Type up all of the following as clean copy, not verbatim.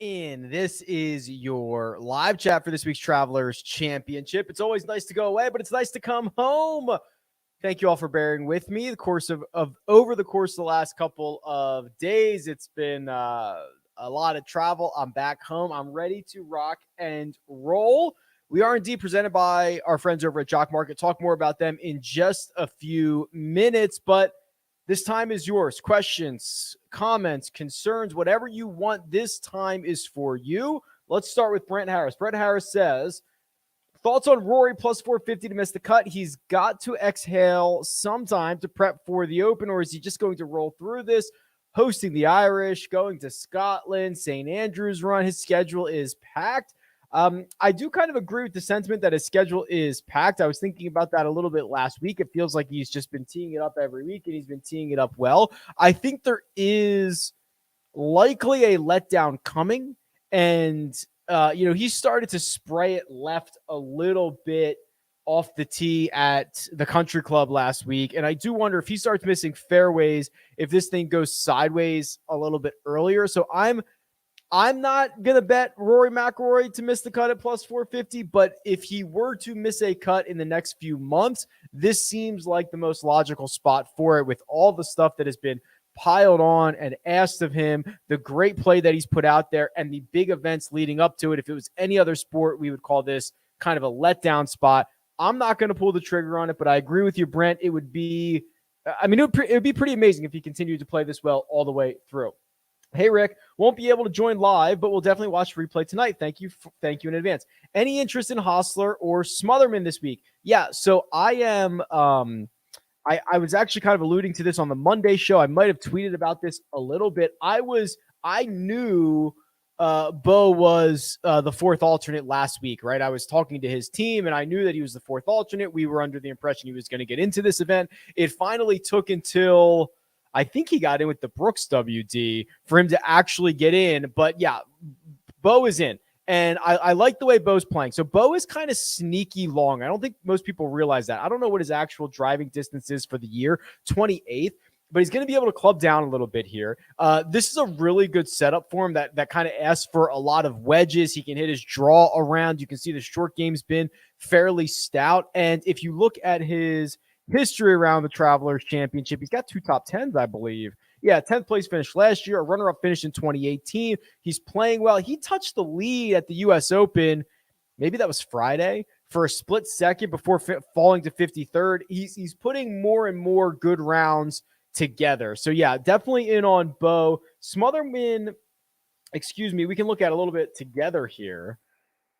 in. This is your live chat for this week's Travelers Championship. It's always nice to go away, but it's nice to come home. Thank you all for bearing with me. Over the course of the last couple of days, it's been a lot of travel. I'm back home. I'm ready to rock and roll. We are indeed presented by our friends over at Jock Market. Talk more about them in just a few minutes, but this time is yours. Questions, comments, concerns, whatever you want, this time is for you. Let's start with Brent Harris. Brent Harris says, thoughts on Rory plus 450 to miss the cut? He's got to exhale sometime to prep for the Open, or is he just going to roll through this? Hosting the Irish, going to Scotland, St. Andrews run. His schedule is packed. I do kind of agree with the sentiment that his schedule is packed. I was thinking about that a little bit last week. It feels like he's just been teeing it up every week, and he's been teeing it up well. I think there is likely a letdown coming, and he started to spray it left a little bit off the tee at the country club last week. And I do wonder if he starts missing fairways, if this thing goes sideways a little bit earlier. So I'm not going to bet Rory McIlroy to miss the cut at plus 450, but if he were to miss a cut in the next few months, this seems like the most logical spot for it with all the stuff that has been piled on and asked of him, the great play that he's put out there, and the big events leading up to it. If it was any other sport, we would call this kind of a letdown spot. I'm not going to pull the trigger on it, but I agree with you, Brent. It would be pretty amazing if he continued to play this well all the way through. Hey, Rick, won't be able to join live, but we'll definitely watch replay tonight. Thank you in advance. Any interest in Hossler or Smotherman this week? Yeah, so I am I was actually kind of alluding to this on the Monday show. I might have tweeted about this a little bit. I knew Beau was the fourth alternate last week, right? I was talking to his team, and I knew that he was the fourth alternate. We were under the impression he was going to get into this event. It finally took until I think he got in with the Brooks WD for him to actually get in. But yeah, Beau is in. And I like the way Beau's playing. So Beau is kind of sneaky long. I don't think most people realize that. I don't know what his actual driving distance is for the year, 28th. But he's going to be able to club down a little bit here. This is a really good setup for him that kind of asks for a lot of wedges. He can hit his draw around. You can see the short game's been fairly stout. And if you look at his history around the Travelers Championship, he's got 2 top 10s, I believe. Yeah, 10th place finish last year, a runner-up finish in 2018. He's playing well. He touched the lead at the U.S. Open. Maybe that was Friday for a split second before falling to 53rd. He's putting more and more good rounds together. So yeah, definitely in on Beau. Smotherman, we can look at a little bit together here.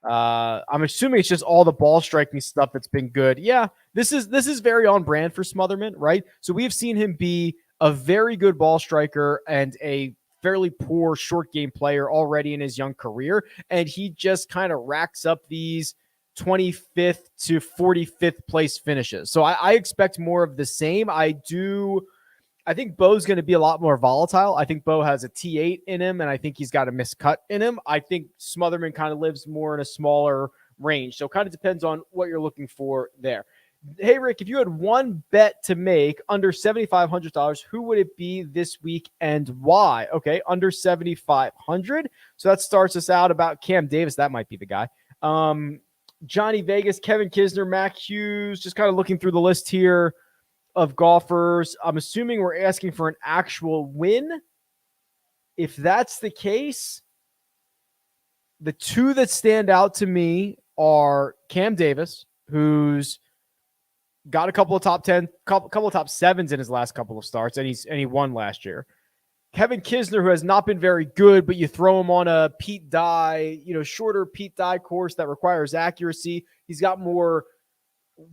I'm assuming it's just all the ball striking stuff that's been good. Yeah, this is very on brand for Smotherman, right? So we have seen him be a very good ball striker and a fairly poor short game player already in his young career, and he just kind of racks up these 25th to 45th place finishes. So I expect more of the same. I think Beau's going to be a lot more volatile. I think Beau has a T8 in him, and I think he's got a miscut in him. I think Smotherman kind of lives more in a smaller range. So it kind of depends on what you're looking for there. Hey, Rick, if you had one bet to make under $7,500, who would it be this week and why? Okay, under $7,500. So that starts us out about Cam Davis. That might be the guy. Johnny Vegas, Kevin Kisner, Mac Hughes, just kind of looking through the list here of golfers. I'm assuming we're asking for an actual win. If that's the case, the two that stand out to me are Cam Davis, who's got a couple of top 10, couple of top 7s in his last couple of starts, and he won last year. Kevin Kisner, who has not been very good, but you throw him on a Pete Dye, shorter Pete Dye course that requires accuracy. He's got more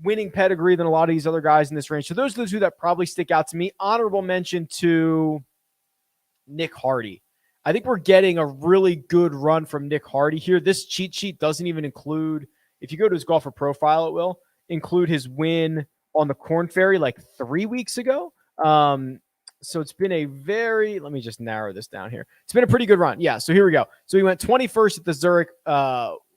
winning pedigree than a lot of these other guys in this range. So those are the two that probably stick out to me. Honorable mention to Nick Hardy. I think we're getting a really good run from Nick Hardy here. This cheat sheet doesn't even include, if you go to his golfer profile, it will include his win on the Corn Ferry like 3 weeks ago. So it's been let me just narrow this down here. It's been a pretty good run. Yeah, so here we go. So he went 21st at the Zurich.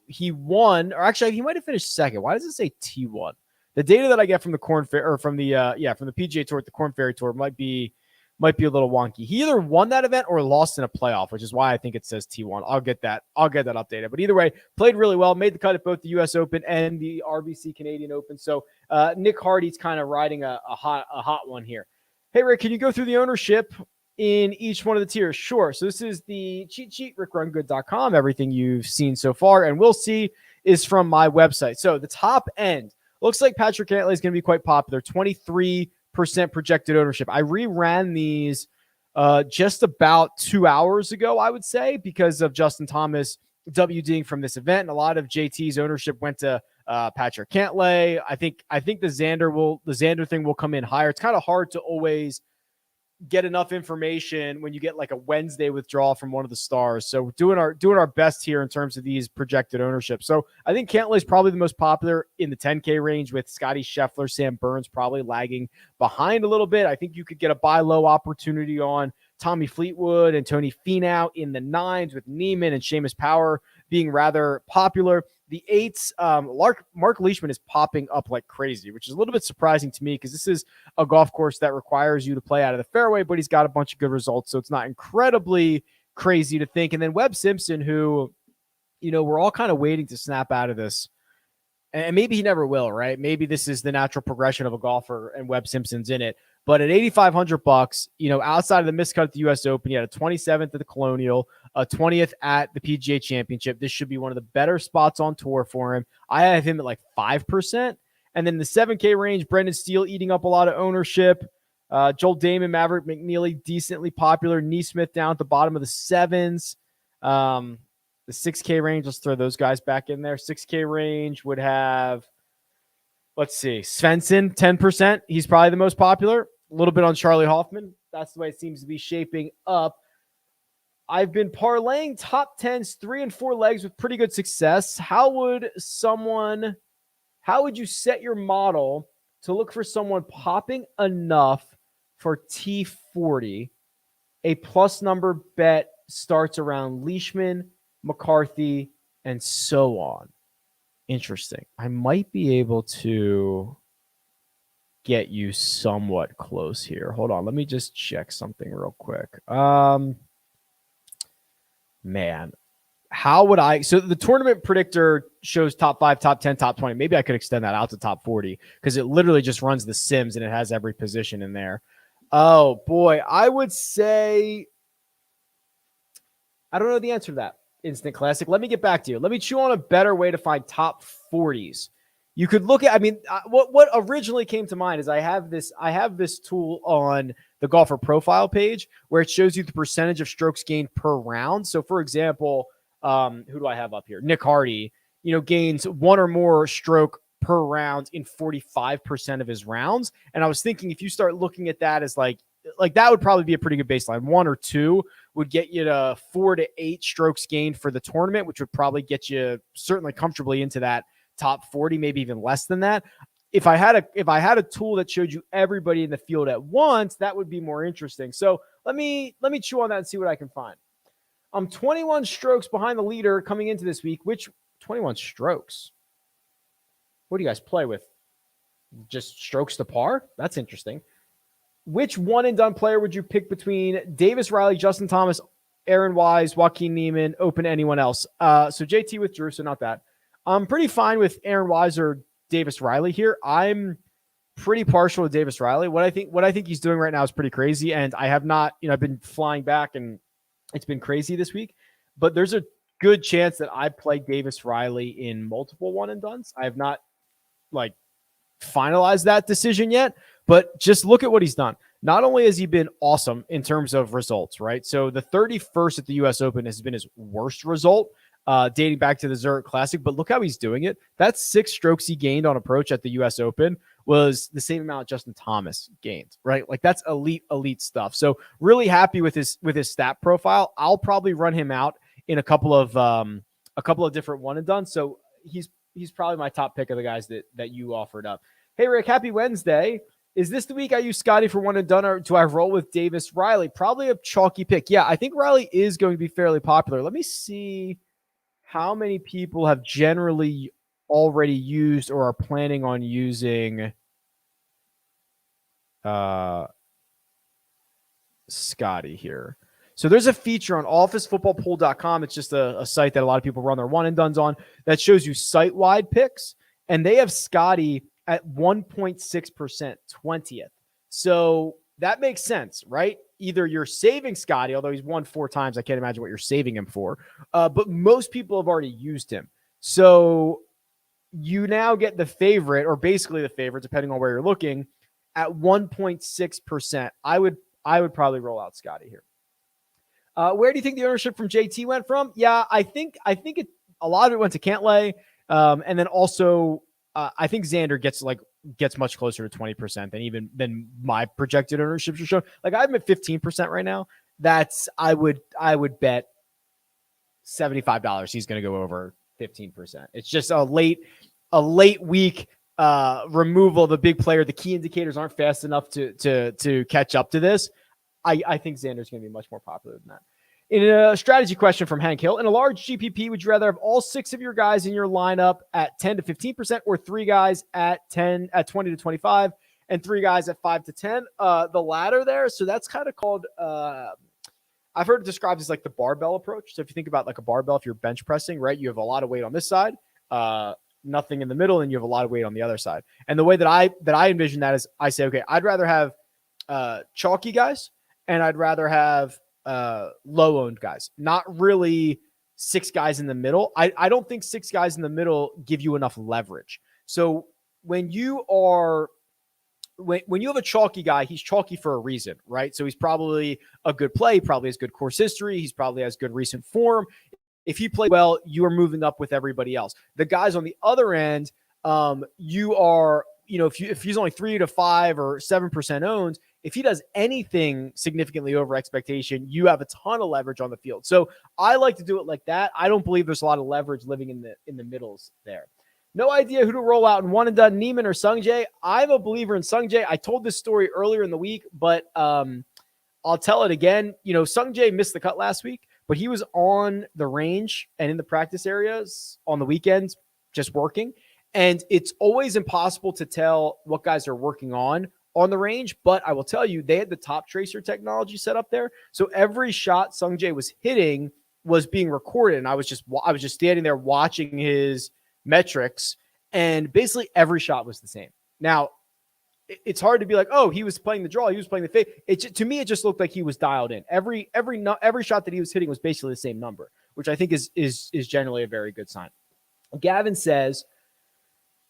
He won, or actually he might have finished second. Why does it say T1? The data that I get from the Corn Ferry, or from the PGA Tour at the Corn Ferry Tour might be might be a little wonky. He either won that event or lost in a playoff, which is why I think it says T1. I'll get that updated. But either way, played really well, made the cut at both the U.S. Open and the RBC Canadian Open. So Nick Hardy's kind of riding a hot one here. Hey, Rick, can you go through the ownership in each one of the tiers? Sure. So this is the cheat sheet, RickRunGood.com. Everything you've seen so far and will see is from my website. So the top end looks like Patrick Cantlay is going to be quite popular, 23% projected ownership. I reran these just about 2 hours ago, I would say, because of Justin Thomas WDing from this event. And a lot of JT's ownership went to Patrick Cantlay. I think the Xander thing will come in higher. It's kind of hard to always get enough information when you get like a Wednesday withdrawal from one of the stars. So we're doing our best here in terms of these projected ownership. So I think Cantlay is probably the most popular in the 10K range, with Scotty Scheffler, Sam Burns probably lagging behind a little bit. I think you could get a buy low opportunity on Tommy Fleetwood and Tony Finau in the 9s, with Neiman and Seamus Power being rather popular. The 8s, Mark Leishman is popping up like crazy, which is a little bit surprising to me because this is a golf course that requires you to play out of the fairway, but he's got a bunch of good results, so it's not incredibly crazy to think. And then Webb Simpson, who, we're all kind of waiting to snap out of this, and maybe he never will, right? Maybe this is the natural progression of a golfer, and Webb Simpson's in it. But at $8,500, outside of the miscut at the U.S. Open, he had a 27th at the Colonial, a 20th at the PGA Championship. This should be one of the better spots on tour for him. I have him at like 5%. And then the 7K range, Brendan Steele eating up a lot of ownership. Joel Damon, Maverick McNeely, decently popular. Neesmith down at the bottom of the 7s. The 6K range, let's throw those guys back in there. 6K range would have, let's see, Svensson, 10%. He's probably the most popular. A little bit on Charlie Hoffman. That's the way it seems to be shaping up. I've been parlaying top 10s 3 and 4 legs with pretty good success. How would you set your model to look for someone popping enough for T40? A plus number bet starts around Leishman, McCarthy, and so on. Interesting. I might be able to get you somewhat close here. Hold on. Let me just check something real quick. Man, how would I? So the tournament predictor shows top 5, top 10, top 20. Maybe I could extend that out to top 40 because it literally just runs the Sims and it has every position in there. Oh, boy. I would say I don't know the answer to that. Instant Classic. Let me get back to you. Let me chew on a better way to find top 40s. You could look at, what originally came to mind is I have this tool on the golfer profile page where it shows you the percentage of strokes gained per round. So for example, who do I have up here? Nick Hardy, gains 1 or more stroke per round in 45% of his rounds. And I was thinking if you start looking at that as like that would probably be a pretty good baseline. 1 or 2 would get you to 4 to 8 strokes gained for the tournament, which would probably get you certainly comfortably into that top 40, maybe even less than that. If I had a tool that showed you everybody in the field at once, that would be more interesting. So let me chew on that and see what I can find. I'm 21 strokes behind the leader coming into this week. Which 21 strokes? What do you guys play with? Just strokes to par? That's interesting. Which one and done player would you pick between Davis Riley, Justin Thomas, Aaron Wise, Joaquin Neiman, open anyone else? So JT withdrew, so not that. I'm pretty fine with Aaron Wise or Davis Riley here. I'm pretty partial to Davis Riley. What I think he's doing right now is pretty crazy, and I have not, I've been flying back and it's been crazy this week, but there's a good chance that I play Davis Riley in multiple one and dones. I have not finalized that decision yet, but just look at what he's done. Not only has he been awesome in terms of results, right? So the 31st at the U.S. Open has been his worst result, dating back to the Zurich Classic, but look how he's doing it. That 6 strokes he gained on approach at the U.S. Open was the same amount Justin Thomas gained, right? That's elite stuff. So really happy with his stat profile. I'll probably run him out in a couple of different one and done. So he's probably my top pick of the guys that you offered up. Hey Rick, happy Wednesday. Is this the week I use Scotty for one and done, or do I roll with Davis Riley? Probably a chalky pick. Yeah, I think Riley is going to be fairly popular. Let me see how many people have generally already used or are planning on using Scotty here. So there's a feature on officefootballpool.com. It's just a site that a lot of people run their one and dones on that shows you site-wide picks. And they have Scotty at 1.6%, 20th. So that makes sense, right? Either you're saving Scotty, although he's won 4 times. I can't imagine what you're saving him for. But most people have already used him. So you now get the favorite, or basically the favorite, depending on where you're looking, at 1.6%. I would probably roll out Scotty here. Where do you think the ownership from JT went from? Yeah, I think a lot of it went to Cantlay. And then also, I think Xander gets much closer to 20% than my projected ownership should show. Like I'm at 15% right now. That's I would bet $75 he's going to go over 15%. It's just a late week removal of a big player. The key indicators aren't fast enough to catch up to this. I think Xander's going to be much more popular than that. In a strategy question from Hank Hill, in a large GPP, would you rather have all 6 of your guys in your lineup at 10 to 15%, or 3 guys at 20 to 25, and 3 guys at 5 to 10? The latter there. So that's kind of called, I've heard it described as like the barbell approach. So if you think about like a barbell, if you're bench pressing, right, you have a lot of weight on this side, nothing in the middle, and you have a lot of weight on the other side. And the way that I envision that is I say, okay, I'd rather have chalky guys, and I'd rather have low owned guys, not really 6 guys in the middle. I don't think 6 guys in the middle give you enough leverage. So when you have a chalky guy, he's chalky for a reason, right? So he's probably a good play, probably has good course history, he's probably has good recent form. If he played well, you are moving up with everybody else. The guys on the other end, you are, if he's only 3 to 5 or 7% owned, if he does anything significantly over expectation, you have a ton of leverage on the field. So I like to do it like that. I don't believe there's a lot of leverage living in the middles there. No idea who to roll out in one and done, Neiman or Sungjae. I'm a believer in Sungjae. I told this story earlier in the week, but I'll tell it again. Sungjae missed the cut last week, but he was on the range and in the practice areas on the weekends just working. And it's always impossible to tell what guys are working on the range, but I will tell you, they had the top tracer technology set up there. So every shot Sungjae was hitting was being recorded. And I was just standing there watching his metrics, and basically every shot was the same. Now, it's hard to be like, oh, he was playing the draw, he was playing the fade. To me, it just looked like he was dialed in. Every shot that he was hitting was basically the same number, which I think is generally a very good sign. Gavin says,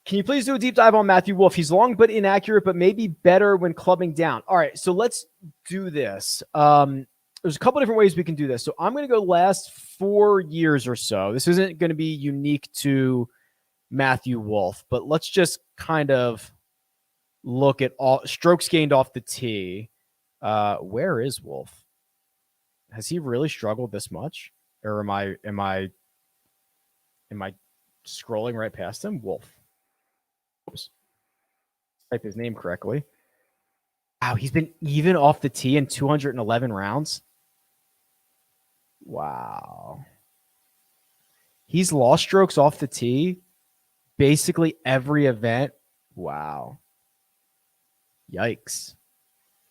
can you please do a deep dive on Matthew Wolff? He's long but inaccurate, but maybe better when clubbing down. All right, so let's do this. There's a couple different ways we can do this. So I'm going to go last 4 years or so. This isn't going to be unique to Matthew Wolff, but let's just kind of look at all strokes gained off the tee. Where is Wolff? Has he really struggled this much? Or am I scrolling right past him? Wolff. Oops. Type his name correctly. Wow, he's been even off the tee in 211 rounds. Wow. He's lost strokes off the tee basically every event. Wow. Yikes.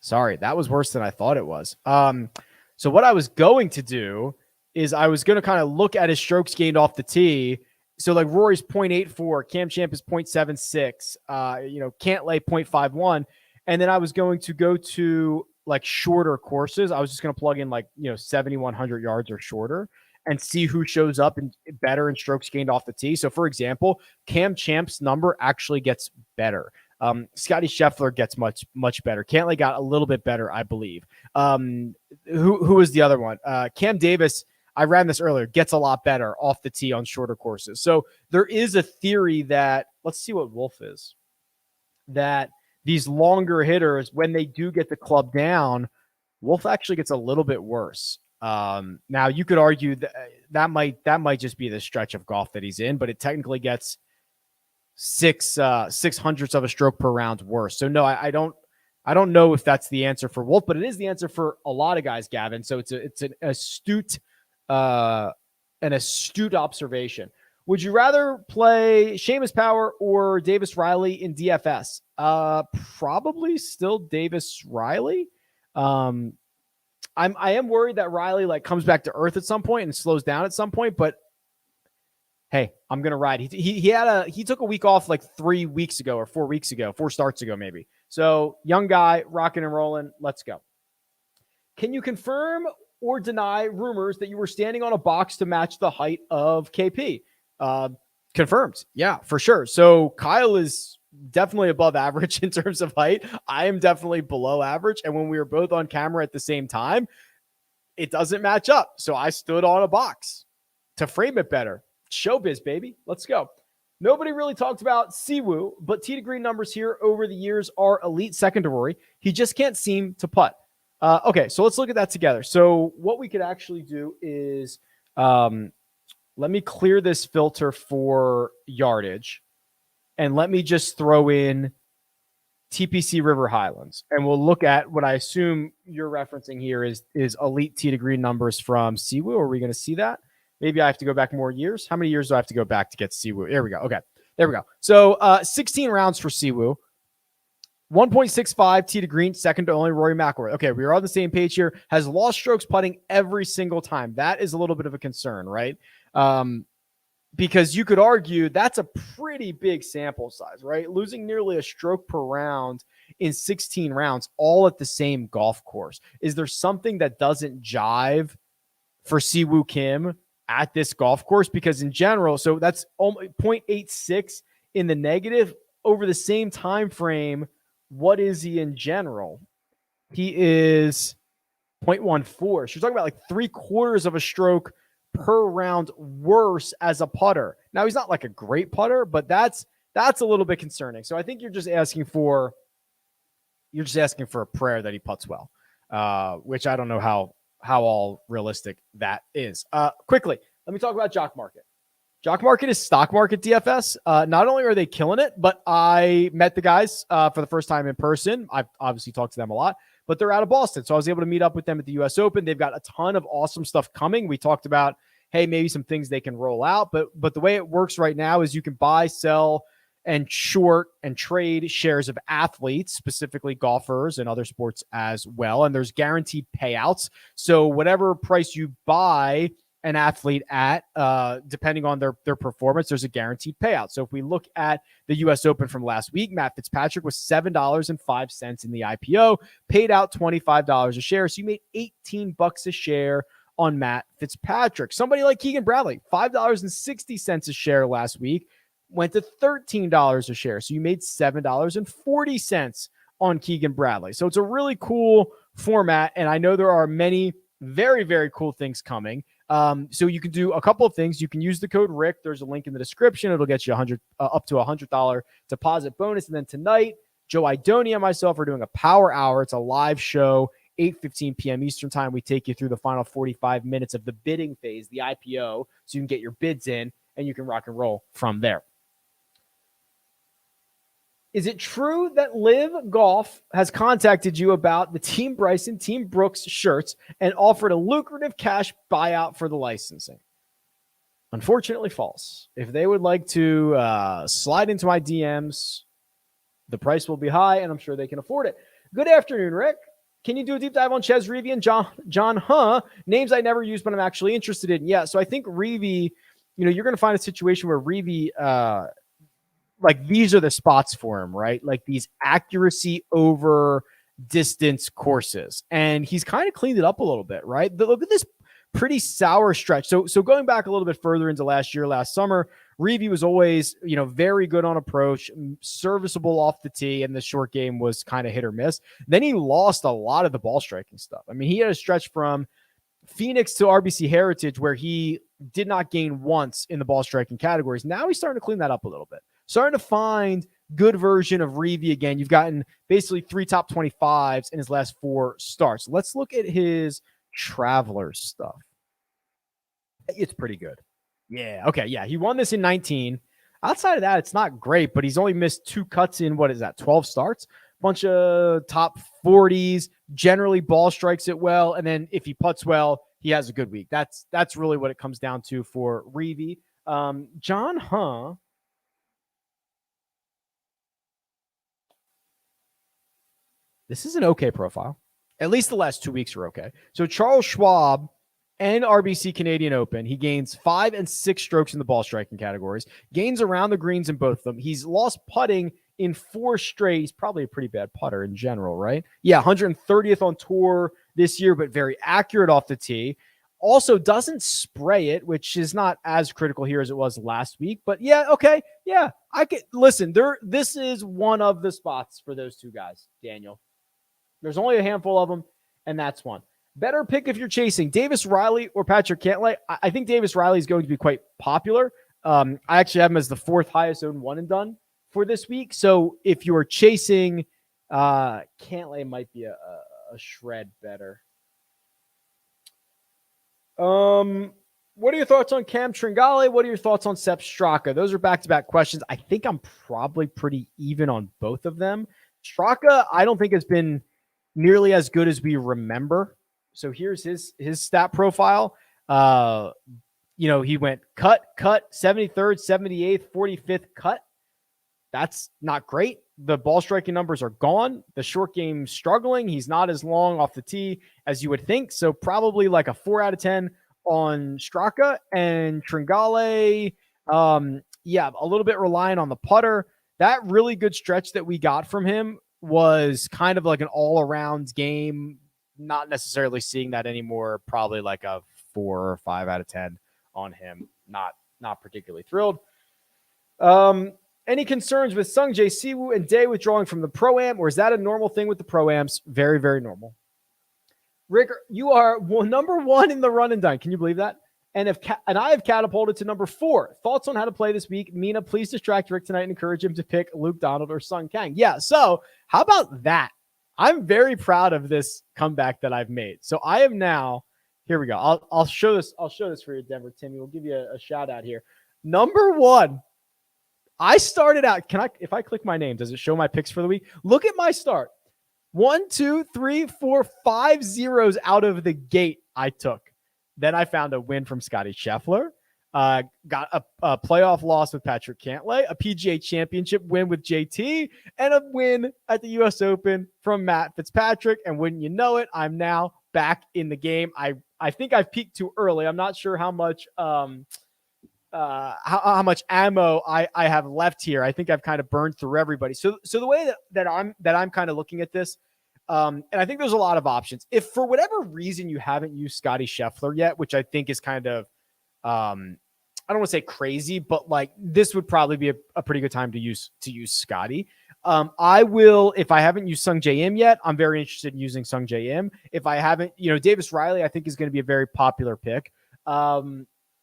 Sorry, that was worse than I thought it was. So what I was going to do is I was going to kind of look at his strokes gained off the tee. So like Rory's 0.84, Cam Champ is 0.76, Cantlay 0.51. And then I was going to go to like shorter courses. I was just going to plug in 7,100 yards or shorter and see who shows up and better in strokes gained off the tee. So for example, Cam Champ's number actually gets better. Scotty Scheffler gets much, much better. Cantlay got a little bit better, I believe. Who was the other one? Cam Davis, I ran this earlier, gets a lot better off the tee on shorter courses. So there is a theory that, let's see what Wolff is, that these longer hitters, when they do get the club down, Wolff actually gets a little bit worse. Now you could argue that might just be the stretch of golf that he's in, but it technically gets 6/600ths of a stroke per round worse. So no, I don't know if that's the answer for Wolff, but it is the answer for a lot of guys, Gavin. So it's an astute observation. Would you rather play Seamus Power or Davis Riley in DFS? Probably still Davis Riley. I am worried that Riley like comes back to earth at some point and slows down at some point, but hey, I'm gonna ride. He took a week off like 3 weeks ago or 4 weeks ago, 4 starts ago maybe. So young guy, rocking and rolling. Let's go. Can you confirm or deny rumors that you were standing on a box to match the height of KP? Confirmed. Yeah, for sure. So Kyle is definitely above average in terms of height. I am definitely below average. And when we were both on camera at the same time, it doesn't match up. So I stood on a box to frame it better. Showbiz, baby. Let's go. Nobody really talked about Siwoo, but tee to green numbers here over the years are elite second to Rory. He just can't seem to putt. Okay, so let's look at that together. So what we could actually do is let me clear this filter for yardage, and let me just throw in TPC River Highlands, and we'll look at what I assume you're referencing here is elite tee to green numbers from Siwoo. Are we going to see that? Maybe I have to go back more years. How many years do I have to go back to get Siwoo? There we go. Okay, there we go. So 16 rounds for Siwoo. 1.65 tee to green, second to only Rory McIlroy. Okay, we are on the same page here. Has lost strokes putting every single time. That is a little bit of a concern, right? Because you could argue that's a pretty big sample size, right? Losing nearly a stroke per round in 16 rounds, all at the same golf course. Is there something that doesn't jive for Siwoo Kim at this golf course? Because in general, so that's 0.86 in the negative over the same time frame. What is he in general? He is 0.14. So you're talking about like 3/4 of a stroke per round worse as a putter. Now he's not like a great putter, but that's a little bit concerning. So I think you're just asking for a prayer that he putts well, which I don't know how all realistic that is. Quickly, let me talk about Jock Market. Jock Market is stock market DFS. Not only are they killing it, but I met the guys for the first time in person. I've obviously talked to them a lot, but they're out of Boston. So I was able to meet up with them at the US Open. They've got a ton of awesome stuff coming. We talked about, hey, maybe some things they can roll out. But the way it works right now is you can buy, sell, and short and trade shares of athletes, specifically golfers and other sports as well. And there's guaranteed payouts. So whatever price you buy an athlete at, depending on their performance, there's a guaranteed payout. So if we look at the US Open from last week, Matt Fitzpatrick was $7.05 in the IPO, paid out $25 a share. So you made $18 a share on Matt Fitzpatrick. Somebody like Keegan Bradley, $5.60 a share last week, went to $13 a share. So you made $7.40 on Keegan Bradley. So it's a really cool format. And I know there are many very, very cool things coming. So you can do a couple of things. You can use the code Rick. There's a link in the description. It'll get you up to $100 deposit bonus. And then tonight, Joe Idoni and myself are doing a power hour. It's a live show, 8:15 p.m. Eastern time. We take you through the final 45 minutes of the bidding phase, the IPO, so you can get your bids in and you can rock and roll from there. Is it true that LIV Golf has contacted you about the Team Bryson, Team Brooks shirts and offered a lucrative cash buyout for the licensing? Unfortunately, false. If they would like to slide into my DMs, the price will be high, and I'm sure they can afford it. Good afternoon, Rick. Can you do a deep dive on Ches, Reevy, and John? Names I never used, but I'm actually interested in. Yeah, so I think Reevy, you're going to find a situation where Reevy, like these are the spots for him, right? Like these accuracy over distance courses. And he's kind of cleaned it up a little bit, right? Look at this pretty sour stretch. So going back a little bit further into last summer, Reevy was always, very good on approach, serviceable off the tee, and the short game was kind of hit or miss. Then he lost a lot of the ball striking stuff. I mean, he had a stretch from Phoenix to RBC Heritage where he did not gain once in the ball striking categories. Now he's starting to clean that up a little bit. Starting to find good version of Reevy again. You've gotten basically 3 top 25s in his last 4 starts. Let's look at his Travelers stuff. It's pretty good. Yeah. Okay. Yeah. He won this in 19. Outside of that, it's not great, but he's only missed 2 cuts in, 12 starts? Bunch of top 40s, generally ball strikes it well. And then if he putts well, he has a good week. That's really what it comes down to for Reevy. John, this is an okay profile. At least the last 2 weeks are okay. So Charles Schwab and RBC Canadian Open, he gains 5 and 6 strokes in the ball striking categories, gains around the greens in both of them. He's lost putting in 4 straight. He's probably a pretty bad putter in general, right? Yeah, 130th on tour this year, but very accurate off the tee. Also doesn't spray it, which is not as critical here as it was last week. But yeah, okay. Yeah, I could listen. This is one of the spots for those two guys, Daniel. There's only a handful of them, and that's one. Better pick if you're chasing Davis Riley or Patrick Cantlay. I think Davis Riley is going to be quite popular. I actually have him as the 4th highest owned one and done for this week. So if you're chasing, Cantlay might be a shred better. What are your thoughts on Cam Tringale? What are your thoughts on Sepp Straka? Those are back-to-back questions. I think I'm probably pretty even on both of them. Straka, I don't think has been nearly as good as we remember. So here's his stat profile. He went cut, 73rd, 78th, 45th cut. That's not great. The ball striking numbers are gone. The short game struggling. He's not as long off the tee as you would think. So probably like a 4 out of 10 on Straka. And Tringale, a little bit reliant on the putter. That really good stretch that we got from him was kind of like an all-around game. Not necessarily seeing that anymore. Probably like a 4 or 5 out of 10 on him. Not particularly thrilled. Any concerns with Sungjae, Siwoo, and Day withdrawing from the Pro-Am, or is that a normal thing with the Pro-Ams? Very, very normal. Rick, you are number 1 in the run and done. Can you believe that? And I have catapulted to number 4. Thoughts on how to play this week? Mina, please distract Rick tonight and encourage him to pick Luke Donald or Sung Kang. Yeah, so how about that? I'm very proud of this comeback that I've made. So I am now, here we go. I'll show this for you, Denver Timmy. We'll give you a shout out here. Number 1. I started out. If I click my name, does it show my picks for the week? Look at my start. 1, 2, 3, 4, 5 zeros out of the gate I took. Then I found a win from Scotty Scheffler. Got a playoff loss with Patrick Cantlay, a PGA championship win with JT, and a win at the U.S. Open from Matt Fitzpatrick. And wouldn't you know it, I'm now back in the game. I think I've peaked too early. I'm not sure how much how much ammo I have left here. I think I've kind of burned through everybody. So the way that I'm kind of looking at this, and I think there's a lot of options. If for whatever reason you haven't used Scotty Scheffler yet, which I think is kind of, I don't want to say crazy, but like this would probably be a pretty good time to use Scotty. I will, if I haven't used Sung J M yet, I'm very interested in using Sung J M. If I haven't, Davis Riley, I think is going to be a very popular pick.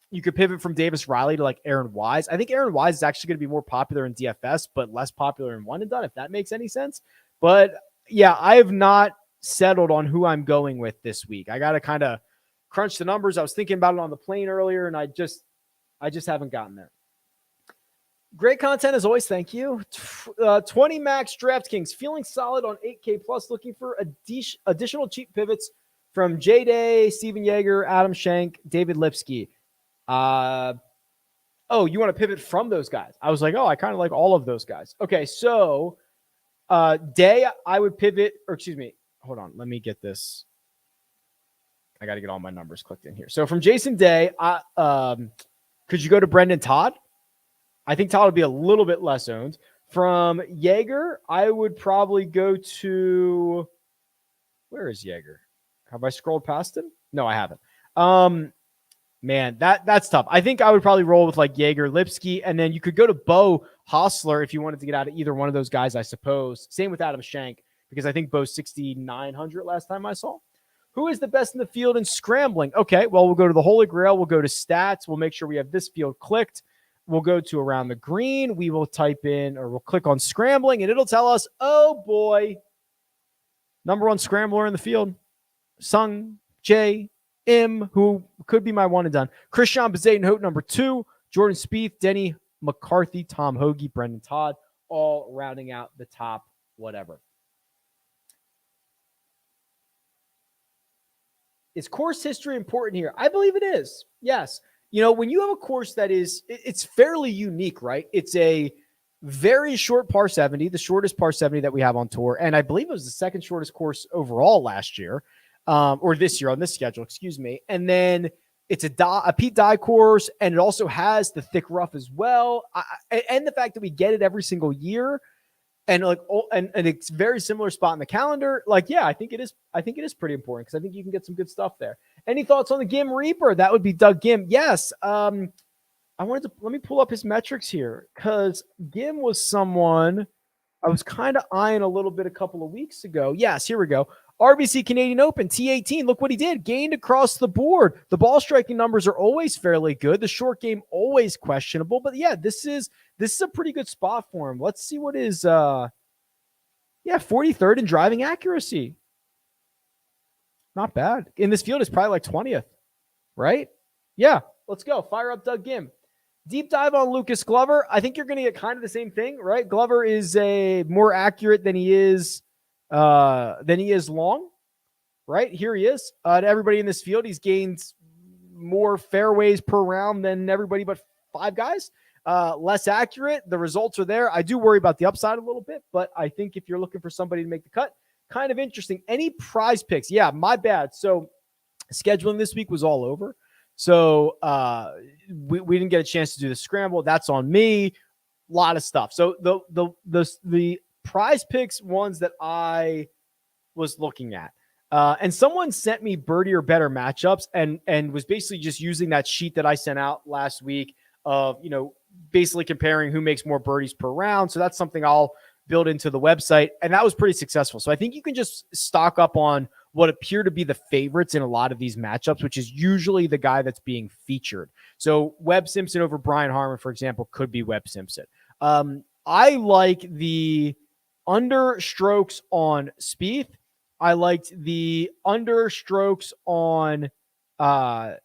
You could pivot from Davis Riley to like Aaron Wise. I think Aaron Wise is actually going to be more popular in DFS, but less popular in one and done, if that makes any sense. But yeah, I have not settled on who I'm going with this week. I got to kind of crunch the numbers. I was thinking about it on the plane earlier, and I just haven't gotten there. Great content as always. Thank you. 20 max DraftKings, feeling solid on 8K plus, looking for additional cheap pivots from J-Day, Steven Yeager, Adam Schenk, David Lipsky. You want to pivot from those guys? I was like, I kind of like all of those guys. Okay, so Day, I would pivot, or excuse me, hold on, let me get this. I got to get all my numbers clicked in here. So from Jason Day, could you go to Brendan Todd? I think Todd would be a little bit less owned. From Yeager, I would probably go to, where is Yeager? Have I scrolled past him? No, I haven't. Man, that's tough. I think I would probably roll with like Yeager, Lipsky, and then you could go to Beau Hossler if you wanted to get out of either one of those guys, I suppose. Same with Adam Schenk, because I think Beau's 6,900 last time I saw. Who is the best in the field in scrambling? Okay, well, we'll go to the Holy Grail. We'll go to stats. We'll make sure we have this field clicked. We'll go to around the green. We will type in, or we'll click on scrambling, and it'll tell us, oh boy, number 1 scrambler in the field, Sung J M, who could be my one and done. Christian Bezaden-Hout, number 2. Jordan Spieth, Denny McCarthy, Tom Hoagie, Brendan Todd, all rounding out the top whatever. Is course history important here? I believe it is. Yes. When you have a course that is, it's fairly unique, right? It's a very short par 70, the shortest par 70 that we have on tour. And I believe it was the second shortest course overall last year, or this year on this schedule, excuse me. And then it's a Pete Dye course, and it also has the thick rough as well. And the fact that we get it every single year, and and it's very similar spot in the calendar. Like, yeah, I think it is pretty important, because I think you can get some good stuff there. Any thoughts on the Gim Reaper? That would be Doug Gim. Yes. Let me pull up his metrics here, because Gim was someone I was kind of eyeing a little bit a couple of weeks ago. Yes, here we go. RBC Canadian Open, T18. Look what he did. Gained across the board. The ball striking numbers are always fairly good. The short game always questionable. But yeah, this is a pretty good spot for him. Let's see what is 43rd in driving accuracy. Not bad. In this field, it's probably like 20th, right? Yeah, let's go. Fire up Doug Gim. Deep dive on Lucas Glover. I think you're going to get kind of the same thing, right? Glover is a more accurate than he is long, right? Here he is. To everybody in this field, he's gained more fairways per round than everybody but 5 guys. Less accurate. The results are there. I do worry about the upside a little bit, but I think if you're looking for somebody to make the cut, kind of interesting. Any prize picks? Yeah, my bad. So scheduling this week was all over. So we didn't get a chance to do the scramble. That's on me. A lot of stuff. So the prize picks ones that I was looking at, and someone sent me birdie or better matchups, and was basically just using that sheet that I sent out last week of, basically comparing who makes more birdies per round. So that's something I'll build into the website, and that was pretty successful. So I think you can just stock up on what appear to be the favorites in a lot of these matchups, which is usually the guy that's being featured. So Webb Simpson over Brian Harman, for example, could be Webb Simpson. I like the under strokes on Spieth. I liked the under strokes on, where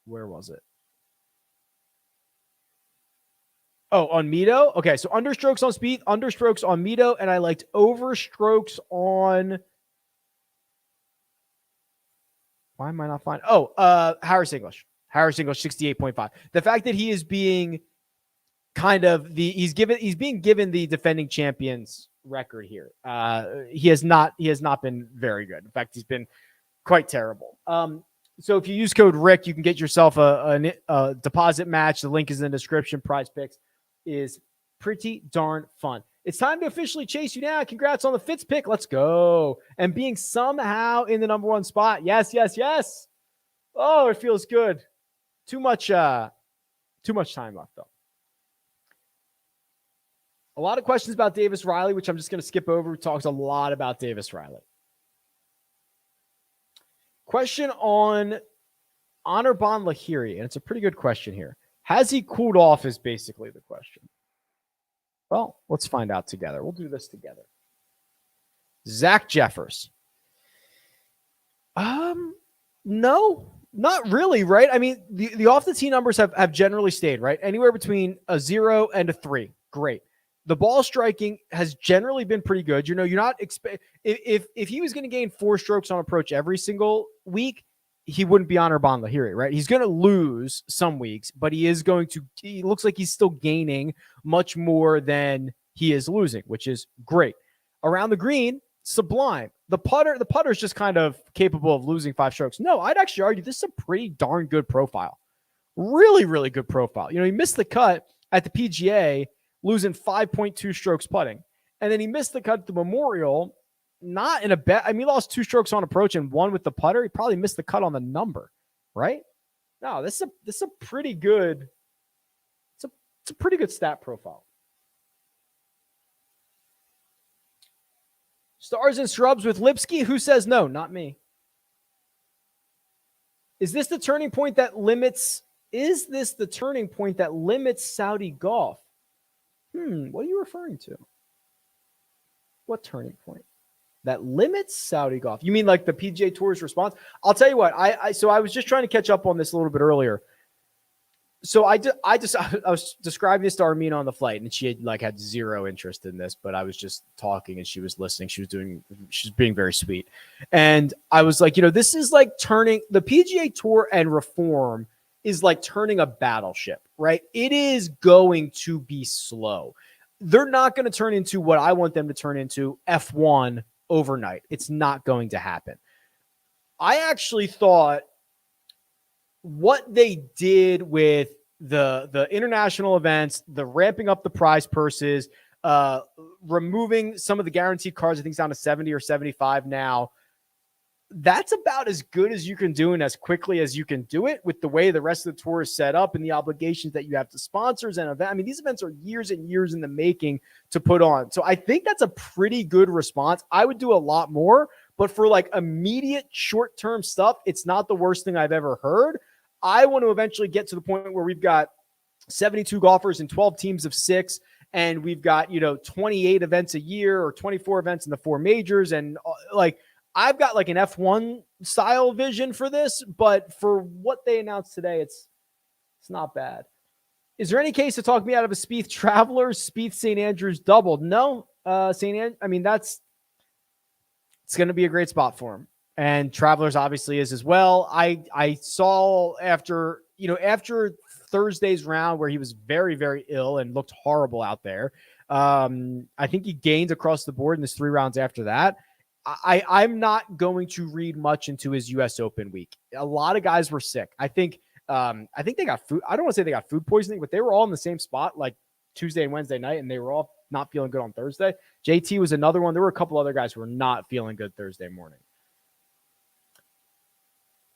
was it? Oh, on Mito? Okay, so understrokes on Spieth, understrokes on Mito, and I liked overstrokes on... Why am I not finding? Harris English. Harris English, 68.5. The fact that he is being kind of he's being given the defending champions record here. He has not been very good. In fact, he's been quite terrible. So if you use code Rick, you can get yourself a deposit match. The link is in the description. PrizePicks is pretty darn fun. It's time to officially chase you down. Congrats on the Fitz pick. Let's go. And being somehow in the number 1 spot. Yes, yes, yes. Oh, it feels good. Too much time left, though. A lot of questions about Davis Riley, which I'm just going to skip over. We talked a lot about Davis Riley. Question on Anirban Lahiri, and it's a pretty good question here. Has he cooled off is basically the question. Well, let's find out together. We'll do this together. Zach Jeffers. No, not really, right? I mean, the off the tee numbers have generally stayed, right? Anywhere between a 0 and a 3. Great. The ball striking has generally been pretty good. You're not if he was going to gain 4 strokes on approach every single week, he wouldn't be Anirban Lahiri, right? He's going to lose some weeks, but he looks like he's still gaining much more than he is losing, which is great. Around the green, sublime. The putter is just kind of capable of losing 5 strokes. No, I'd actually argue this is a pretty darn good profile. Really, really good profile. He missed the cut at the PGA, losing 5.2 strokes putting. And then he missed the cut at the Memorial, not in a bet. I mean, he lost 2 strokes on approach and 1 with the putter. He probably missed the cut on the number, right? No, this is a pretty good. It's a pretty good stat profile. Stars and Scrubs with Lipsky. Who says no? Not me. Is this the turning point that limits? Is this the turning point that limits Saudi golf? What are you referring to? What turning point? That limits Saudi golf? You mean like the PGA Tour's response? I'll tell you what. I was just trying to catch up on this a little bit earlier. So I was describing this to Armina on the flight, and she had 0 interest in this, but I was just talking and she was listening. She's being very sweet. And I was like, this is like turning the PGA Tour and reform is like turning a battleship, right? It is going to be slow. They're not going to turn into what I want them to turn into, F1 overnight. It's not going to happen. I actually thought what they did with the international events, the ramping up the prize purses, removing some of the guaranteed cards, I think it's down to 70 or 75 now. That's about as good as you can do and as quickly as you can do it with the way the rest of the tour is set up and the obligations that you have to sponsors and events. I mean, these events are years and years in the making to put on. So I think that's a pretty good response. I would do a lot more, but for like immediate short-term stuff, it's not the worst thing I've ever heard. I want to eventually get to the point where we've got 72 golfers and 12 teams of 6, and we've got, 28 events a year or 24 events in the 4 majors. And like, I've got like an F1 style vision for this, but for what they announced today, it's not bad. Is there any case to talk me out of a Spieth Travelers, Spieth St. Andrews doubled? No, it's going to be a great spot for him. And Travelers obviously is as well. I saw after Thursday's round where he was very, very ill and looked horrible out there. I think he gained across the board in his 3 rounds after that. I'm not going to read much into his U.S. Open week. A lot of guys were sick. I think they got food. I don't want to say they got food poisoning, but they were all in the same spot like Tuesday and Wednesday night, and they were all not feeling good on Thursday. JT was another one. There were a couple other guys who were not feeling good Thursday morning.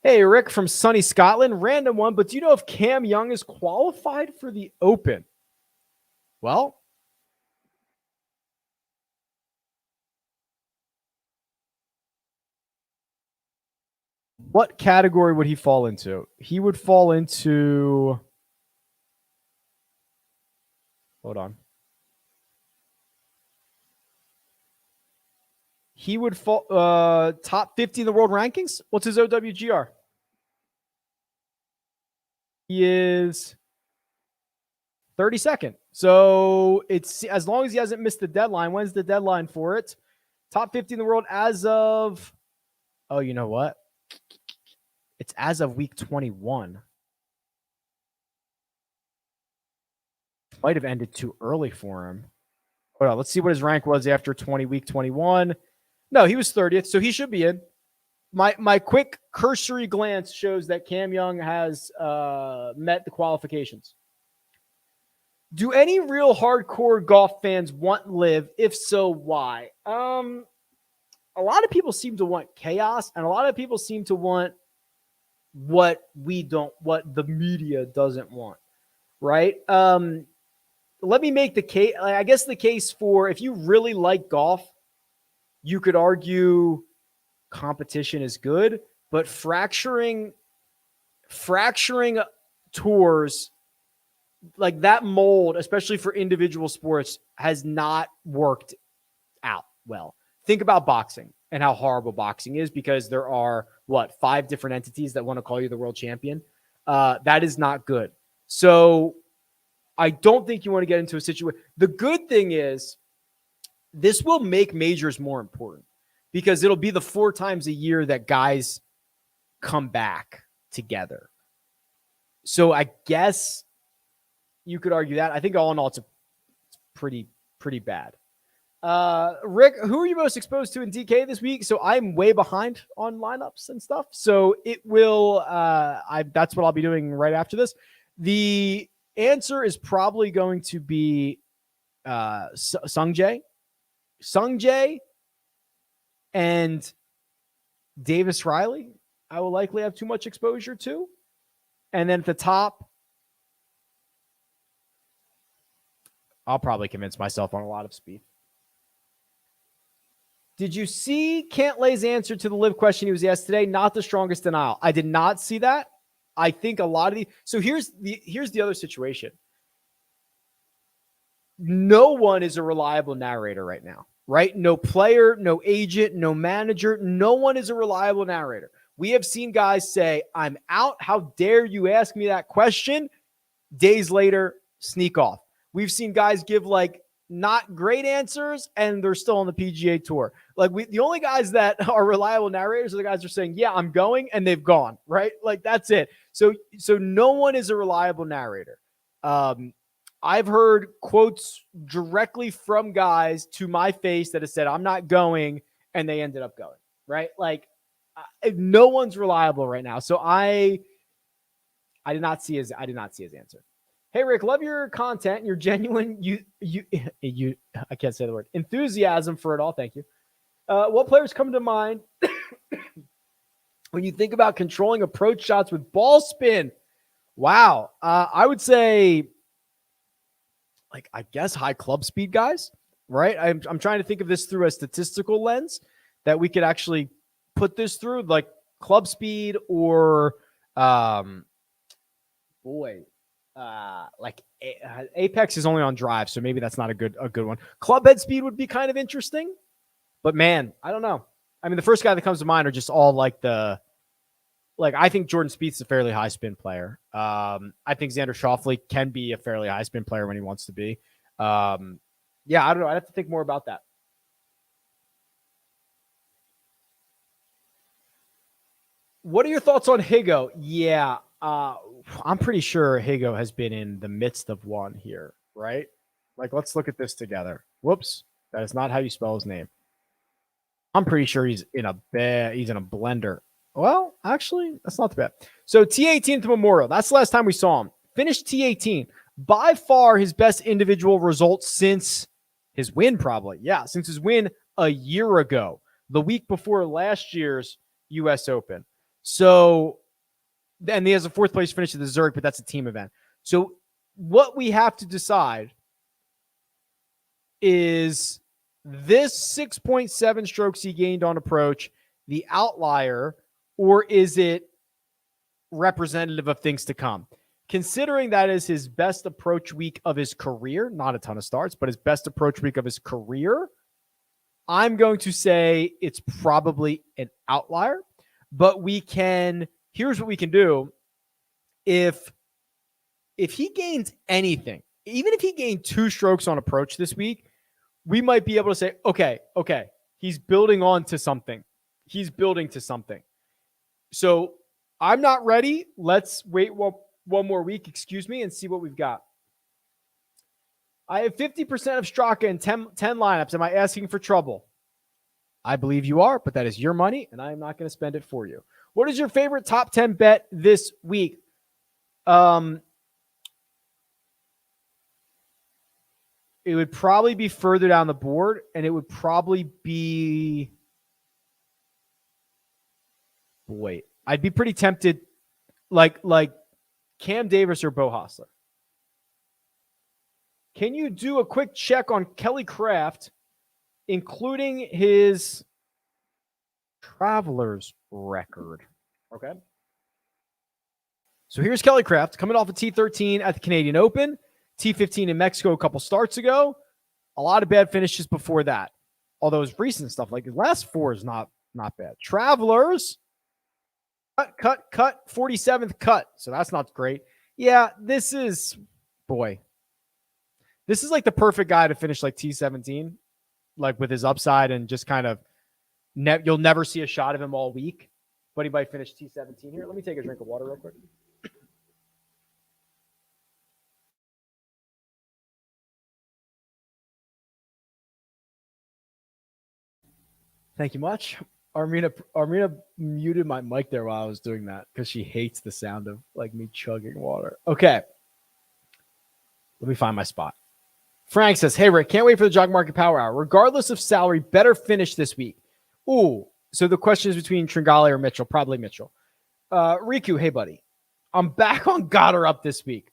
Hey, Rick from sunny Scotland. Random one, but do you know if Cam Young is qualified for the Open? Well, what category would he fall into? He would fall into... Hold on. He would fall top 50 in the world rankings. What's his OWGR? He is 32nd. So it's as long as he hasn't missed the deadline. When's the deadline for it? Top 50 in the world as of... Oh, you know what? It's as of week 21. Might have ended too early for him. Hold on, let's see what his rank was after week 21. No, he was 30th, so he should be in. My quick cursory glance shows that Cam Young has met the qualifications. Do any real hardcore golf fans want LIV? If so, why? A lot of people seem to want chaos, and a lot of people seem to want what the media doesn't want, right? Let me make the case. I guess the case for if you really like golf, you could argue competition is good, but fracturing tours like that mold, especially for individual sports, has not worked out well. Think about boxing and how horrible boxing is because there are 5 different entities that want to call you the world champion. That is not good. So I don't think you want to get into a situation. The good thing is this will make majors more important because it'll be the 4 times a year that guys come back together. So I guess you could argue that. I think all in all, it's pretty bad. Rick, who are you most exposed to in DK this week? So I'm way behind on lineups and stuff. So it will, that's what I'll be doing right after this. The answer is probably going to be Sungjae and Davis Riley. I will likely have too much exposure to. And then at the top, I'll probably convince myself on a lot of speed. Did you see Cantlay's answer to the LIV question he was asked today? Not the strongest denial. I did not see that. I think a lot of the... So here's the other situation. No one is a reliable narrator right now, right? No player, no agent, no manager. No one is a reliable narrator. We have seen guys say, I'm out. How dare you ask me that question? Days later, sneak off. We've seen guys give like not great answers, and they're still on the PGA Tour. Like the only guys that are reliable narrators are the guys who are saying, yeah, I'm going, and they've gone, right? Like that's it. So no one is a reliable narrator. I've heard quotes directly from guys to my face that have said, I'm not going, and they ended up going, right? Like no one's reliable right now. So I did not see his answer. Hey, Rick, love your content, your genuine, I can't say the word, enthusiasm for it all. Thank you. What players come to mind when you think about controlling approach shots with ball spin? Wow. I would say, like, I guess high club speed guys, right? I'm trying to think of this through a statistical lens that we could actually put this through, like club speed or, like Apex is only on drive, so maybe that's not a good one. Club head speed would be kind of interesting, but man, I don't know. I mean, the first guy that comes to mind are just all like I think Jordan Spieth's a fairly high spin player. I think Xander Schauffele can be a fairly high spin player when he wants to be. Yeah, I don't know. I'd have to think more about that. What are your thoughts on Higgo? Yeah, I'm pretty sure Higgo has been in the midst of one here, right? Like, let's look at this together. Whoops, that is not how you spell his name. I'm pretty sure he's in a blender. Well, actually, that's not too bad. So T18 at the Memorial. That's the last time we saw him. Finished T18. By far his best individual result since his win, probably. Yeah, since his win a year ago, the week before last year's U.S. Open. So, and he has a fourth place finish at the Zurich, but that's a team event. So what we have to decide is this 6.7 strokes he gained on approach the outlier, or is it representative of things to come? Considering that is his best approach week of his career, not a ton of starts, but his best approach week of his career, I'm going to say it's probably an outlier. But here's what we can do. If he gains anything, even if he gained 2 strokes on approach this week, we might be able to say, okay, he's building on to something. He's building to something. So I'm not ready. Let's wait one more week, and see what we've got. I have 50% of Straka in 10 lineups. Am I asking for trouble? I believe you are, but that is your money, and I am not going to spend it for you. What is your favorite top 10 bet this week? It would probably be further down the board, and it would probably be... Boy, I'd be pretty tempted, like Cam Davis or Beau Hossler. Can you do a quick check on Kelly Kraft, including his Travelers record? Okay. So here's Kelly Kraft coming off a T13 at the Canadian Open, T15 in Mexico a couple starts ago. A lot of bad finishes before that. Although his recent stuff, like his last 4 is not bad. Travelers, cut, 47th cut. So that's not great. Yeah, this is like the perfect guy to finish like T17. Like with his upside and just kind of you'll never see a shot of him all week, but he might finish T17 here. Let me take a drink of water real quick. Thank you much. Armina muted my mic there while I was doing that because she hates the sound of like me chugging water. Okay. Let me find my spot. Frank says, hey, Rick, can't wait for the Jock Market Power Hour. Regardless of salary, better finish this week. Ooh, so the question is between Tringale or Mitchell. Probably Mitchell. Riku, hey, buddy. I'm back on Goddard up this week.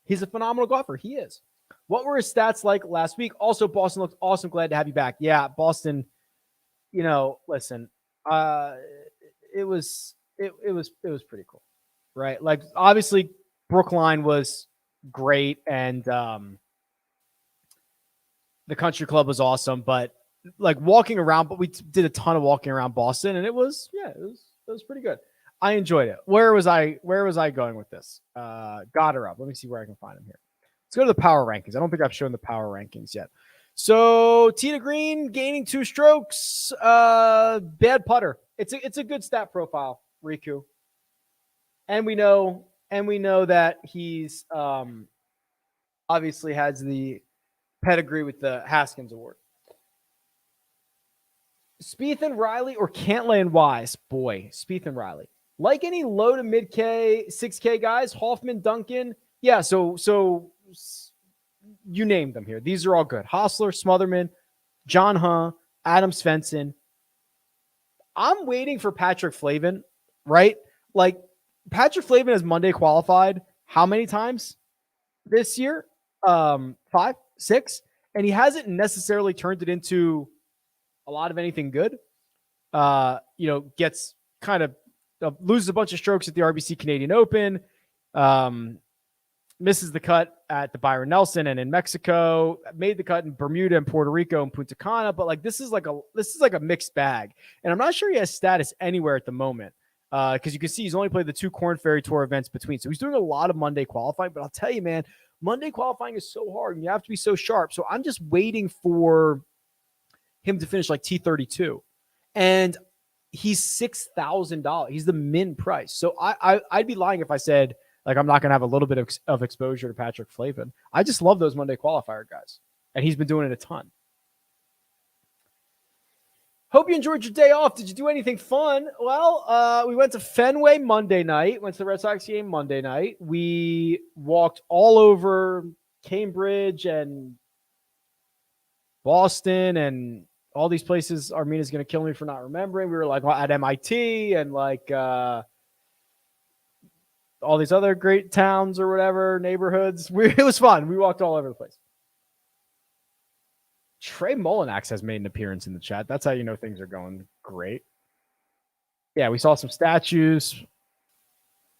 He's a phenomenal golfer. He is. What were his stats like last week? Also, Boston looked awesome. Glad to have you back. Yeah, Boston, listen, it was pretty cool, right? Like, obviously, Brookline was great, and the country club was awesome, but like walking around, but we did a ton of walking around Boston, and it was pretty good. I enjoyed it. Where was I going with this? Got her up. Let me see where I can find him here. Let's go to the power rankings. I don't think I've shown the power rankings yet. So Tina Green gaining 2 strokes, bad putter. It's a good stat profile, Riku. And we know that he's obviously has the pedigree with the Haskins Award. Spieth and Riley or Cantlay and Wise? Boy, Spieth and Riley. Like any low to mid K, 6K guys, Hoffman, Duncan. Yeah, so you named them here. These are all good. Hossler, Smotherman, John Huh, Adam Svensson. I'm waiting for Patrick Flavin, right? Like, Patrick Flavin has Monday qualified how many times this year? 5, 6. And he hasn't necessarily turned it into a lot of anything good. Gets kind of loses a bunch of strokes at the RBC Canadian Open. Misses the cut at the Byron Nelson and in Mexico, made the cut in Bermuda and Puerto Rico and Punta Cana. But like, this is like a mixed bag. And I'm not sure he has status anywhere at the moment. Because you can see he's only played the 2 Korn Ferry Tour events between. So he's doing a lot of Monday qualifying. But I'll tell you, man, Monday qualifying is so hard and you have to be so sharp. So I'm just waiting for him to finish like T32. And he's $6,000. He's the min price. So I'd be lying if I said, like, I'm not going to have a little bit of exposure to Patrick Flavin. I just love those Monday qualifier guys. And he's been doing it a ton. Hope you enjoyed your day off. Did you do anything fun? Well, we went to Fenway Monday night. Went to the Red Sox game Monday night. We walked all over Cambridge and Boston and all these places. Armina's going to kill me for not remembering. We were like at MIT and like all these other great towns or whatever, neighborhoods. It was fun. We walked all over the place. Trey Mullinax has made an appearance in the chat. That's how you know things are going great. Yeah, we saw some statues,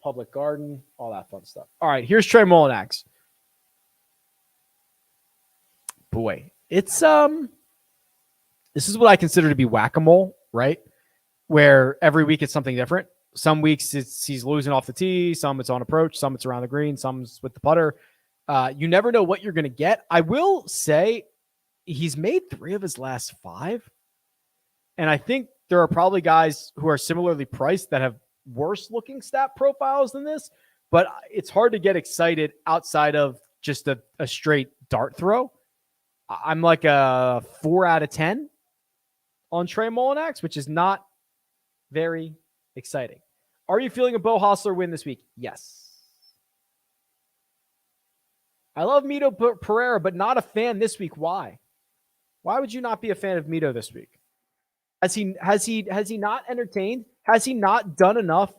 public garden, all that fun stuff. All right, here's Trey Mullinax. Boy, it's this is what I consider to be whack-a-mole, right? Where every week it's something different. Some weeks he's losing off the tee, some it's on approach, some it's around the green, some's with the putter. You never know what you're going to get. I will say he's made 3 of his last 5. And I think there are probably guys who are similarly priced that have worse looking stat profiles than this, but it's hard to get excited outside of just a straight dart throw. I'm like a 4 out of 10 on Trey Mullinax, which is not very exciting. Are you feeling a Beau Hossler win this week? Yes. I love Mito Pereira, but not a fan this week. Why? Why would you not be a fan of Mito this week? Has he not entertained? Has he not done enough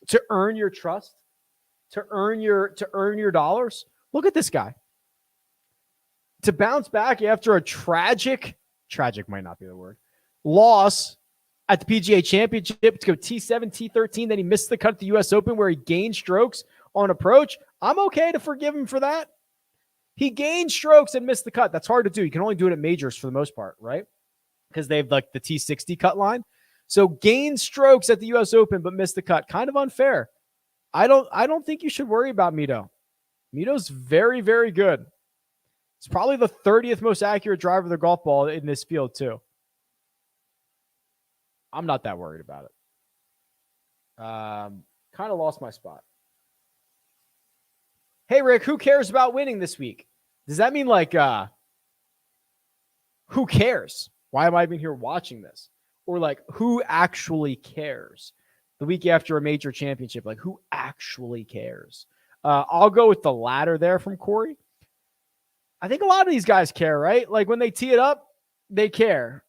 to earn your trust? To earn your dollars? Look at this guy. To bounce back after a tragic might not be the word, loss at the PGA Championship to go T7, T13. Then he missed the cut at the U.S. Open where he gained strokes on approach. I'm okay to forgive him for that. He gained strokes and missed the cut. That's hard to do. You can only do it at majors for the most part, right? Because they have like the T60 cut line. So gained strokes at the U.S. Open but missed the cut. Kind of unfair. I don't think you should worry about Mito. Mito's very, very good. He's probably the 30th most accurate driver of the golf ball in this field too. I'm not that worried about it. Kind of lost my spot. Hey, Rick, who cares about winning this week? Does that mean like, who cares? Why am I even here watching this? Or like, who actually cares? The week after a major championship, like who actually cares? I'll go with the latter there from Corey. I think a lot of these guys care, right? Like when they tee it up, they care.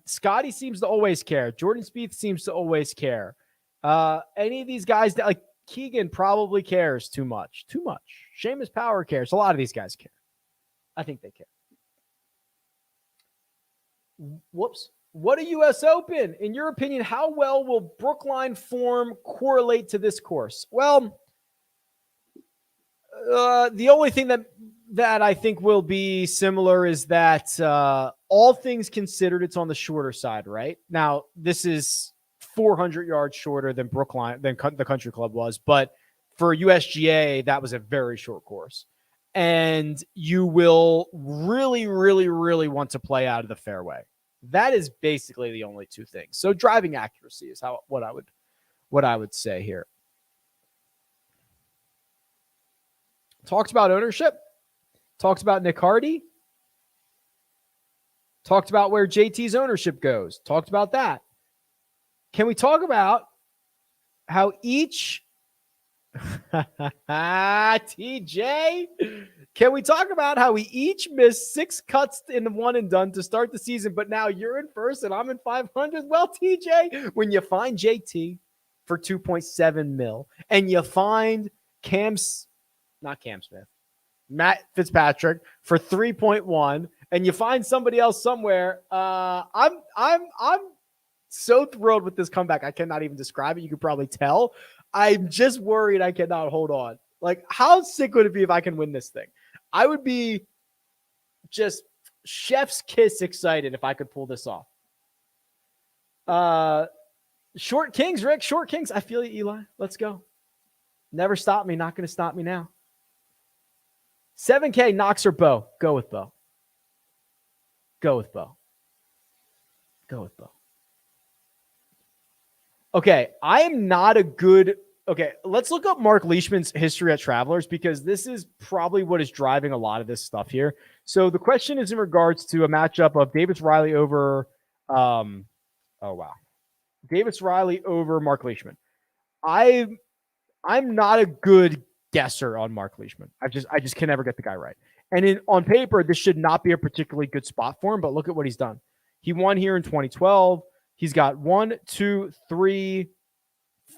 Scotty seems to always care. Jordan Spieth seems to always care. Any of these guys that like Keegan probably cares too much. Seamus Power cares. A lot of these guys care. I think they care. Whoops. What a U.S. Open. In your opinion, how well will Brookline form correlate to this course? Well, the only thing that I think will be similar is that all things considered, it's on the shorter side, right? Now, this is 400 yards shorter than Brookline, than the Country Club was, but for USGA, that was a very short course. and you will really, really, really want to play out of the fairway. That is basically the only two things. So driving accuracy is what I would say here. Talked about ownership. Talked about Nick Hardy. Talked about where JT's ownership goes. Talked about that. Can we talk about how each TJ? Can we talk about how we each missed 6 cuts in the one and done to start the season, but now you're in first and I'm in 500? Well, TJ, when you find JT for 2.7 mil and you find Matt Fitzpatrick for 3.1, and you find somebody else somewhere, I'm so thrilled with this comeback. I cannot even describe it. You could probably tell. I'm just worried I cannot hold on. Like, how sick would it be if I can win this thing? I would be just chef's kiss excited if I could pull this off. Short Kings, Rick. Short Kings. I feel you, Eli. Let's go. Never stop me. Not going to stop me now. 7K, Knox or Beau? Go with Beau. Go with Beau. Go with Beau. Okay, I am not a good... Okay, let's look up Mark Leishman's history at Travelers, because this is probably what is driving a lot of this stuff here. So the question is in regards to a matchup of Davis Riley over... Davis Riley over Mark Leishman. I'm not a good guesser on Mark Leishman. I just can never get the guy right. And on paper, this should not be a particularly good spot for him, but look at what he's done. He won here in 2012. He's got 1, 2, 3,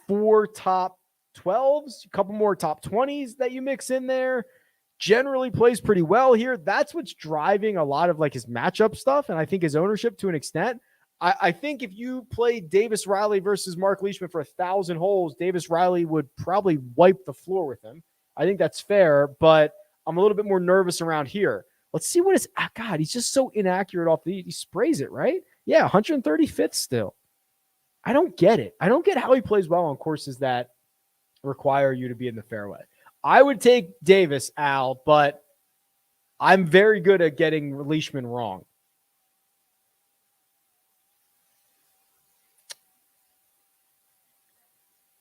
4 top 12s, a couple more top 20s that you mix in there. Generally plays pretty well here. That's what's driving a lot of like his matchup stuff, and I think his ownership to an extent. I think if you played Davis Riley versus Mark Leishman for 1,000 holes, Davis Riley would probably wipe the floor with him. I think that's fair, but I'm a little bit more nervous around here. Let's see what is... God, he's just so inaccurate off the... He sprays it, right? Yeah, 135th still. I don't get it. I don't get how he plays well on courses that require you to be in the fairway. I would take Davis, Al, but I'm very good at getting Leishman wrong.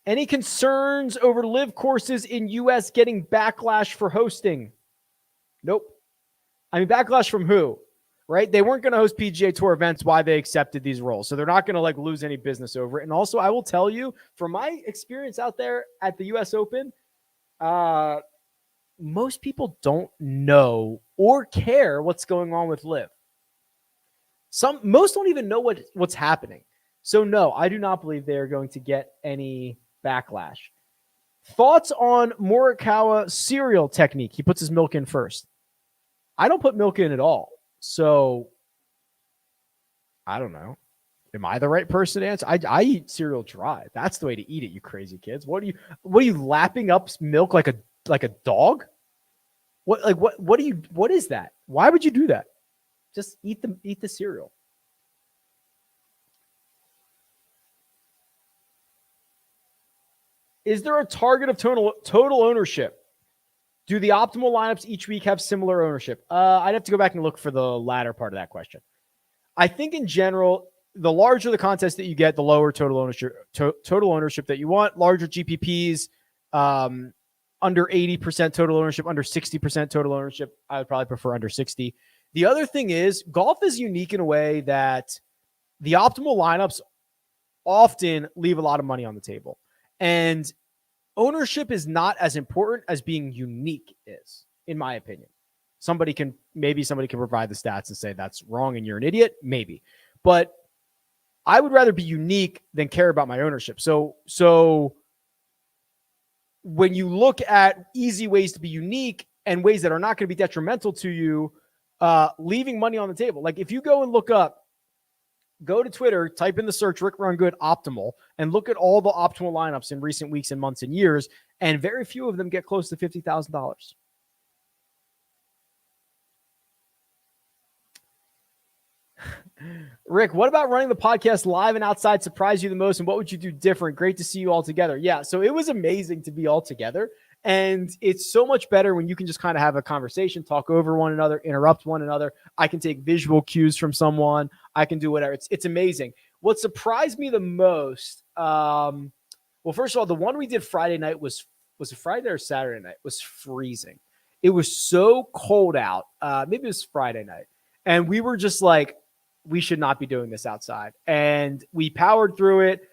Any concerns over LIV courses in U.S. getting backlash for hosting? Nope. I mean, backlash from who? Right? They weren't going to host PGA Tour events. Why they accepted these roles. So they're not going to like lose any business over it. And also, I will tell you, from my experience out there at the U.S. Open, most people don't know or care what's going on with LIV. Most don't even know what's happening. So no, I do not believe they are going to get any backlash. Thoughts on Morikawa cereal technique? He puts his milk in first. I don't put milk in at all. So I don't know. Am I the right person to answer? I eat cereal dry. That's the way to eat it, you crazy kids. What are you lapping up milk like a dog? What is that? Why would you do that? Just eat the cereal. Is there a target of total ownership? Do the optimal lineups each week have similar ownership? I'd have to go back and look for the latter part of that question. I think in general, the larger the contest that you get, the lower total ownership that you want. Larger GPPs, under 80% total ownership, under 60% total ownership. I would probably prefer under 60. The other thing is, golf is unique in a way that the optimal lineups often leave a lot of money on the table. And ownership is not as important as being unique is, in my opinion. Somebody can provide the stats and say that's wrong and you're an idiot. Maybe. But I would rather be unique than care about my ownership. So when you look at easy ways to be unique and ways that are not going to be detrimental to you, leaving money on the table. Like if you go and go to Twitter, type in the search RickRunGood Optimal, and look at all the optimal lineups in recent weeks and months and years, and very few of them get close to $50,000. Rick, what about running the podcast live and outside surprised you the most, and what would you do different? Great to see you all together. Yeah, so it was amazing to be all together. And it's so much better when you can just kind of have a conversation, talk over one another, interrupt one another. I can take visual cues from someone. I can do whatever. It's amazing. What surprised me the most, well, first of all, the one we did Friday night was it Friday or Saturday night? Was freezing. It was so cold out. Maybe it was Friday night. And we were just like, we should not be doing this outside. And we powered through it.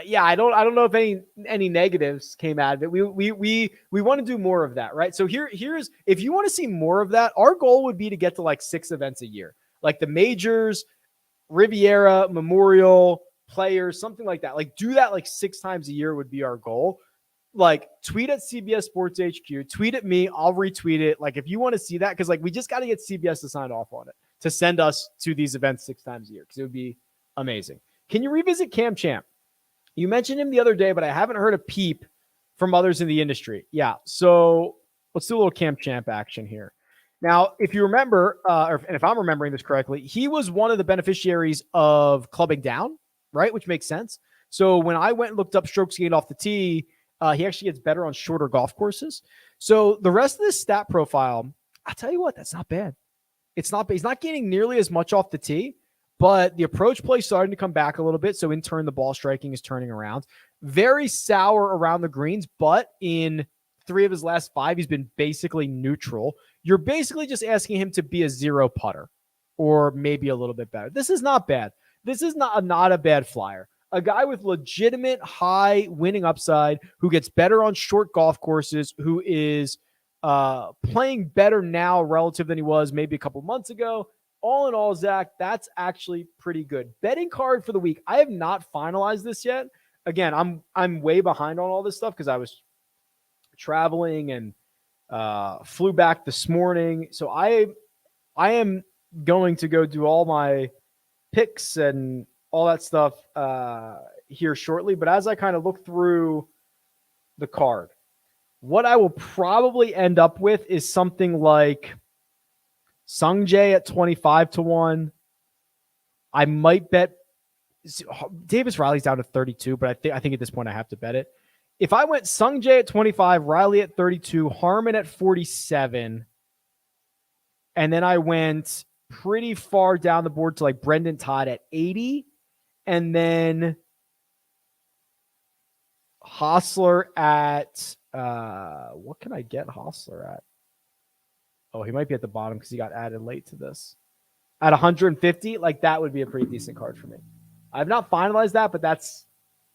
Yeah, I don't know if any negatives came out of it. We want to do more of that, right? So here's if you want to see more of that, our goal would be to get to like 6 events a year, like the majors, Riviera, Memorial, Players, something like that. Like do that like 6 times a year would be our goal. Like tweet at CBS Sports HQ, tweet at me, I'll retweet it. Like if you want to see that, because like we just got to get CBS to sign off on it to send us to these events 6 times a year because it would be amazing. Can you revisit Cam Champ? You mentioned him the other day, but I haven't heard a peep from others in the industry. Yeah, so let's do a little Cam Champ action here. Now, if you remember, and if I'm remembering this correctly, he was one of the beneficiaries of clubbing down, right? Which makes sense. So when I went and looked up strokes gained off the tee, he actually gets better on shorter golf courses. So the rest of this stat profile, I'll tell you what, that's not bad. It's not bad. He's not gaining nearly as much off the tee, but the approach play starting to come back a little bit. So in turn, the ball striking is turning around. Very sour around the greens, but in 3 of his last 5, he's been basically neutral. You're basically just asking him to be a 0 putter or maybe a little bit better. This is not bad. This is not a bad flyer. A guy with legitimate high winning upside who gets better on short golf courses, who is playing better now relative than he was maybe a couple months ago. All in all, Zach, that's actually pretty good. Betting card for the week. I have not finalized this yet. Again, I'm way behind on all this stuff because I was traveling and flew back this morning. So I am going to go do all my picks and all that stuff here shortly. But as I kind of look through the card, what I will probably end up with is something like Sungjae at 25-1. I might bet Davis Riley's down to 32, but I think at this point I have to bet it. If I went Sungjae at 25, Riley at 32, Harmon at 47, and then I went pretty far down the board to like Brendan Todd at 80, and then Hossler at what can I get Hossler at? Oh, he might be at the bottom because he got added late to this. At 150, like that would be a pretty decent card for me. I've not finalized that, but that's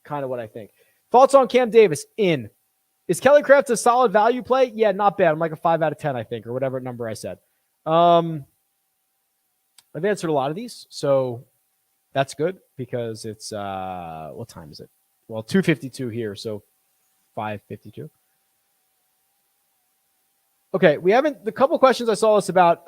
kind of what I think. Thoughts on Cam Davis? Is Kelly Kraft a solid value play? Yeah, not bad. I'm like a 5 out of 10, I think, or whatever number I said. I've answered a lot of these, so that's good because it's what time is it? Well, 2:52 here, so 5:52. Okay, we haven't. The couple questions I saw us about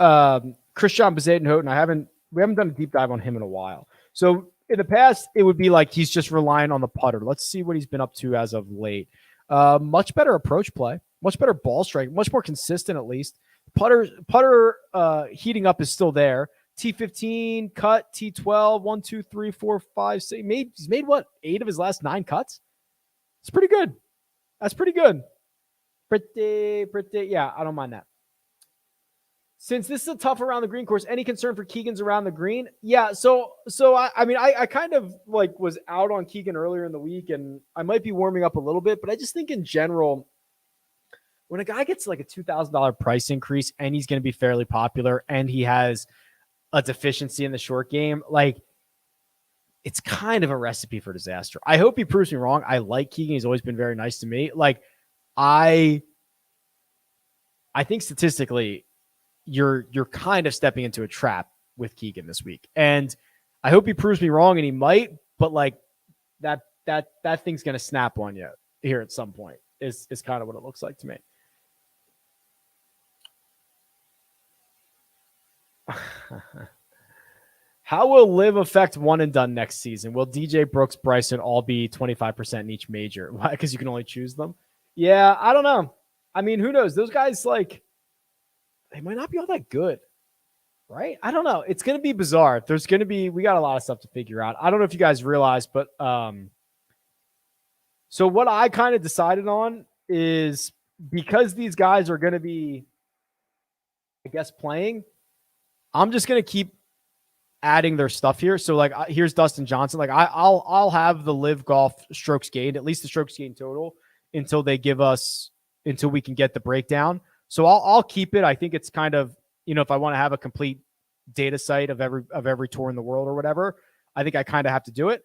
Christian Bezuidenhout. We haven't done a deep dive on him in a while. So in the past, it would be like he's just relying on the putter. Let's see what he's been up to as of late. Much better approach play, much better ball strike, much more consistent at least. Putter heating up is still there. T15 cut, T12, 1, 2, 3, 4, 5, 6. He's made what, 8 of his last 9 cuts? It's pretty good. That's pretty good. Pretty, yeah, I don't mind that. Since this is a tough around the green course, any concern for Keegan's around the green? Yeah, so I kind of like was out on Keegan earlier in the week, and I might be warming up a little bit, but I just think in general, when a guy gets like a $2,000 price increase and he's going to be fairly popular and he has a deficiency in the short game, like it's kind of a recipe for disaster. I hope he proves me wrong. I like Keegan. He's always been very nice to me. Like I think statistically you're kind of stepping into a trap with Keegan this week. And I hope he proves me wrong, and he might, but like that thing's going to snap on you here at some point is kind of what it looks like to me. How will LIV affect one and done next season? Will DJ, Brooks, Bryson all be 25% in each major? Why? Because you can only choose them? Yeah, I don't know. I mean, who knows? Those guys, like, they might not be all that good, right? I don't know. It's going to be bizarre. We got a lot of stuff to figure out. I don't know if you guys realize, but So what I kind of decided on is, because these guys are going to be, I guess, playing, I'm just going to keep adding their stuff here. So like, here's Dustin Johnson. Like I'll have the LIV Golf strokes gained, at least the strokes gained total, until we can get the breakdown. So I'll keep it. I think it's kind of, if I want to have a complete data site of every tour in the world or whatever, I think I kind of have to do it.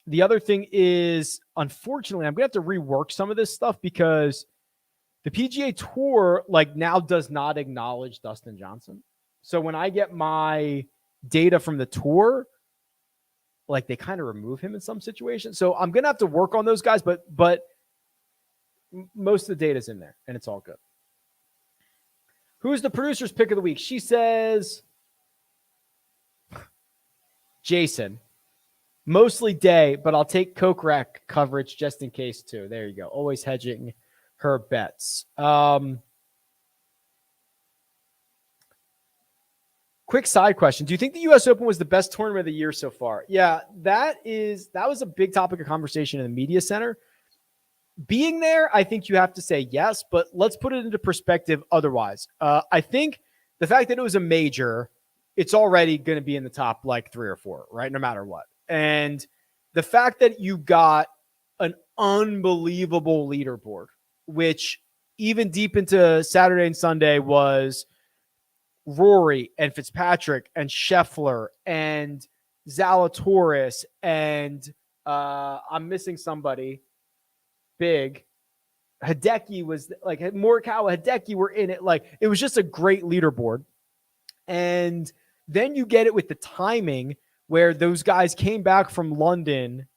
The other thing is, unfortunately, I'm gonna have to rework some of this stuff because the PGA Tour now does not acknowledge Dustin Johnson. So when I get my data from the tour, they kind of remove him in some situations. So I'm going to have to work on those guys, but most of the data's in there and it's all good. Who's the producer's pick of the week? She says, Jason, mostly day, but I'll take Coke Rack coverage just in case too. There you go. Always hedging her bets. Quick side question. Do you think the U.S. Open was the best tournament of the year so far? Yeah, that was a big topic of conversation in the media center. Being there, I think you have to say yes, but let's put it into perspective otherwise. I think the fact that it was a major, it's already going to be in the top 3 or 4, right? No matter what. And the fact that you got an unbelievable leaderboard, which even deep into Saturday and Sunday was Rory and Fitzpatrick and Scheffler and Zalatoris and I'm missing somebody big. Hideki was Morikawa, Hideki were in it. It was just a great leaderboard. And then you get it with the timing where those guys came back from London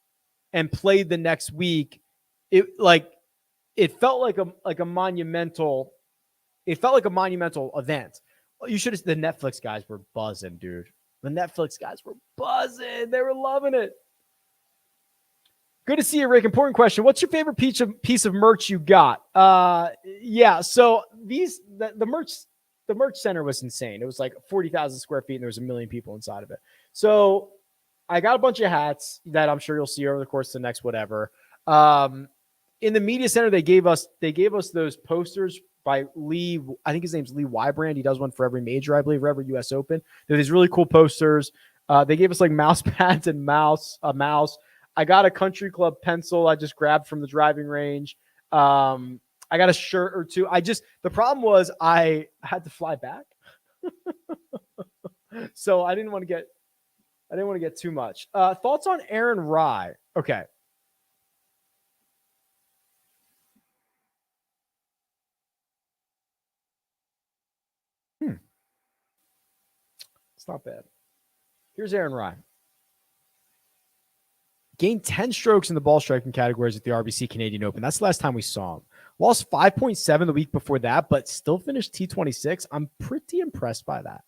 and played the next week. It felt like a monumental event. You should have. The Netflix guys were buzzing, dude. The Netflix guys were buzzing. They were loving it. Good to see you, Rick. Important question. What's your favorite piece of merch you got? Yeah. So the merch center was insane. It was 40,000 square feet and there was 1 million people inside of it. So I got a bunch of hats that I'm sure you'll see over the course of the next whatever. In the media center, they gave us those posters by Lee. I think his name's Lee Wybrand. He does one for every major, I believe, for every U.S. Open. They're these really cool posters. They gave us mouse pads and a mouse. I got a country club pencil I just grabbed from the driving range. I got a shirt or two. The problem was I had to fly back. So I didn't want to get too much. Thoughts on Aaron Rye? Okay. It's not bad. Here's Aaron Rye. Gained 10 strokes in the ball striking categories at the RBC Canadian Open. That's the last time we saw him. Lost 5.7 the week before that, but still finished T26. I'm pretty impressed by that.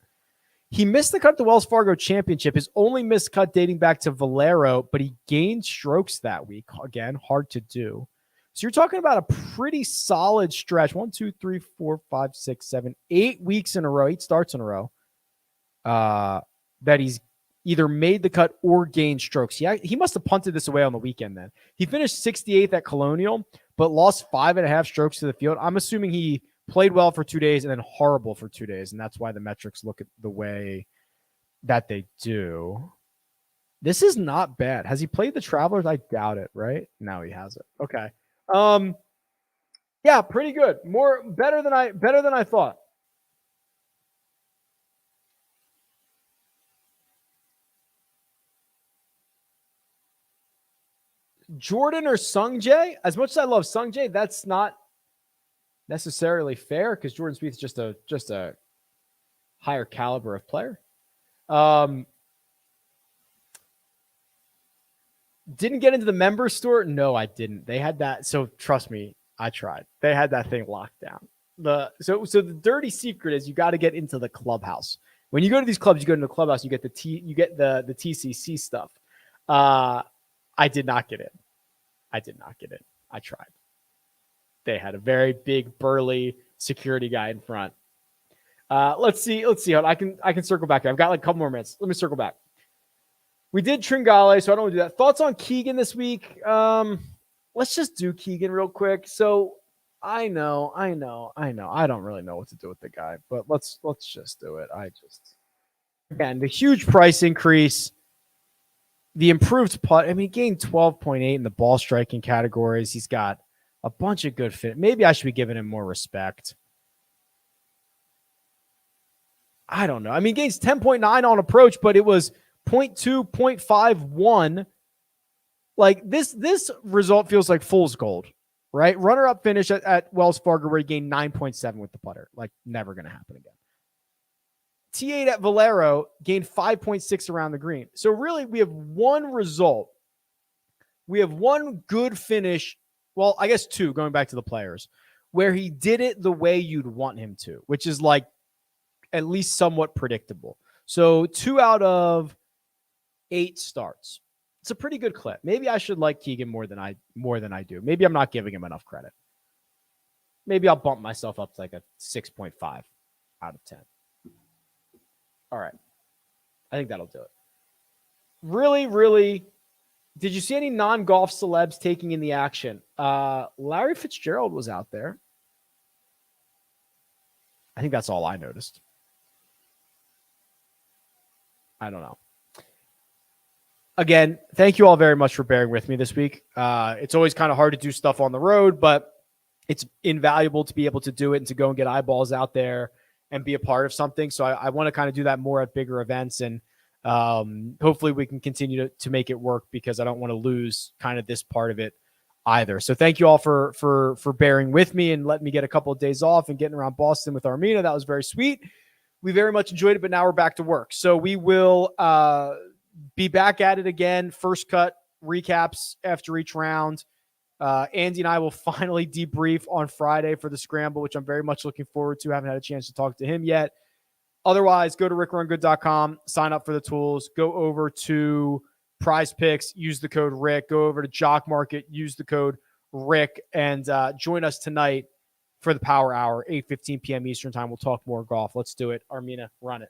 He missed the cut at the Wells Fargo Championship. His only missed cut dating back to Valero, but he gained strokes that week. Again, hard to do. So you're talking about a pretty solid stretch. 1, 2, 3, 4, 5, 6, 7, 8 weeks in a row, 8 starts in a row, that he's either made the cut or gained strokes. He must have punted this away on the weekend then. He finished 68th at Colonial, but lost 5.5 strokes to the field. I'm assuming he played well for 2 days and then horrible for 2 days, and that's why the metrics look at the way that they do. This is not bad. Has he played the Travelers? I doubt it, right? No, he hasn't. Okay. Yeah, pretty good. Better than I thought. Jordan or Sungjae? As much as I love Sungjae, that's not necessarily fair because Jordan Spieth is just a higher caliber of player. Didn't get into the members store? No, I didn't. They had that. So trust me, I tried. They had that thing locked down. So the dirty secret is you got to get into the clubhouse. When you go to these clubs, you go into the clubhouse, you get the TCC stuff. I did not get in. I tried. They had a very big, burly security guy in front. Let's see. I can circle back. I've got a couple more minutes. Let me circle back. We did Tringale, so I don't want to do that. Thoughts on Keegan this week? Let's just do Keegan real quick. So I know. I don't really know what to do with the guy, but let's just do it. Again, the huge price increase, the improved putt. I mean, he gained 12.8 in the ball striking categories. He's got a bunch of good fit. Maybe I should be giving him more respect. I don't know. I mean, he gains 10.9 on approach, but it was 0.2, 0.51. Like this result feels like fool's gold, right? Runner-up finish at Wells Fargo where he gained 9.7 with the putter. Like, never going to happen again. T8 at Valero gained 5.6 around the green. So really, we have one result. We have one good finish. Well, I guess two, going back to the players, where he did it the way you'd want him to, which is like at least somewhat predictable. So 2 out of 8 starts. It's a pretty good clip. Maybe I should like Keegan more than I do. Maybe I'm not giving him enough credit. Maybe I'll bump myself up to like a 6.5 out of 10. All right. I think that'll do it. Really, really, did you see any non-golf celebs taking in the action? Larry Fitzgerald was out there. I think that's all I noticed. I don't know. Again, thank you all very much for bearing with me this week. It's always kind of hard to do stuff on the road, but it's invaluable to be able to do it and to go and get eyeballs out there and be a part of something. So I want to kind of do that more at bigger events, and hopefully we can continue to make it work, because I don't want to lose kind of this part of it either. So thank you all for bearing with me and letting me get a couple of days off and getting around Boston with Armina. That was very sweet. We very much enjoyed it, but now we're back to work. So we will be back at it again. First cut recaps after each round. Andy and I will finally debrief on Friday for the scramble, which I'm very much looking forward to. I haven't had a chance to talk to him yet. Otherwise, go to RickRunGood.com, sign up for the tools, go over to PrizePicks, use the code Rick, go over to Jock Market, use the code Rick, and join us tonight for the Power Hour, 8:15 p.m. Eastern Time. We'll talk more golf. Let's do it. Armina, run it.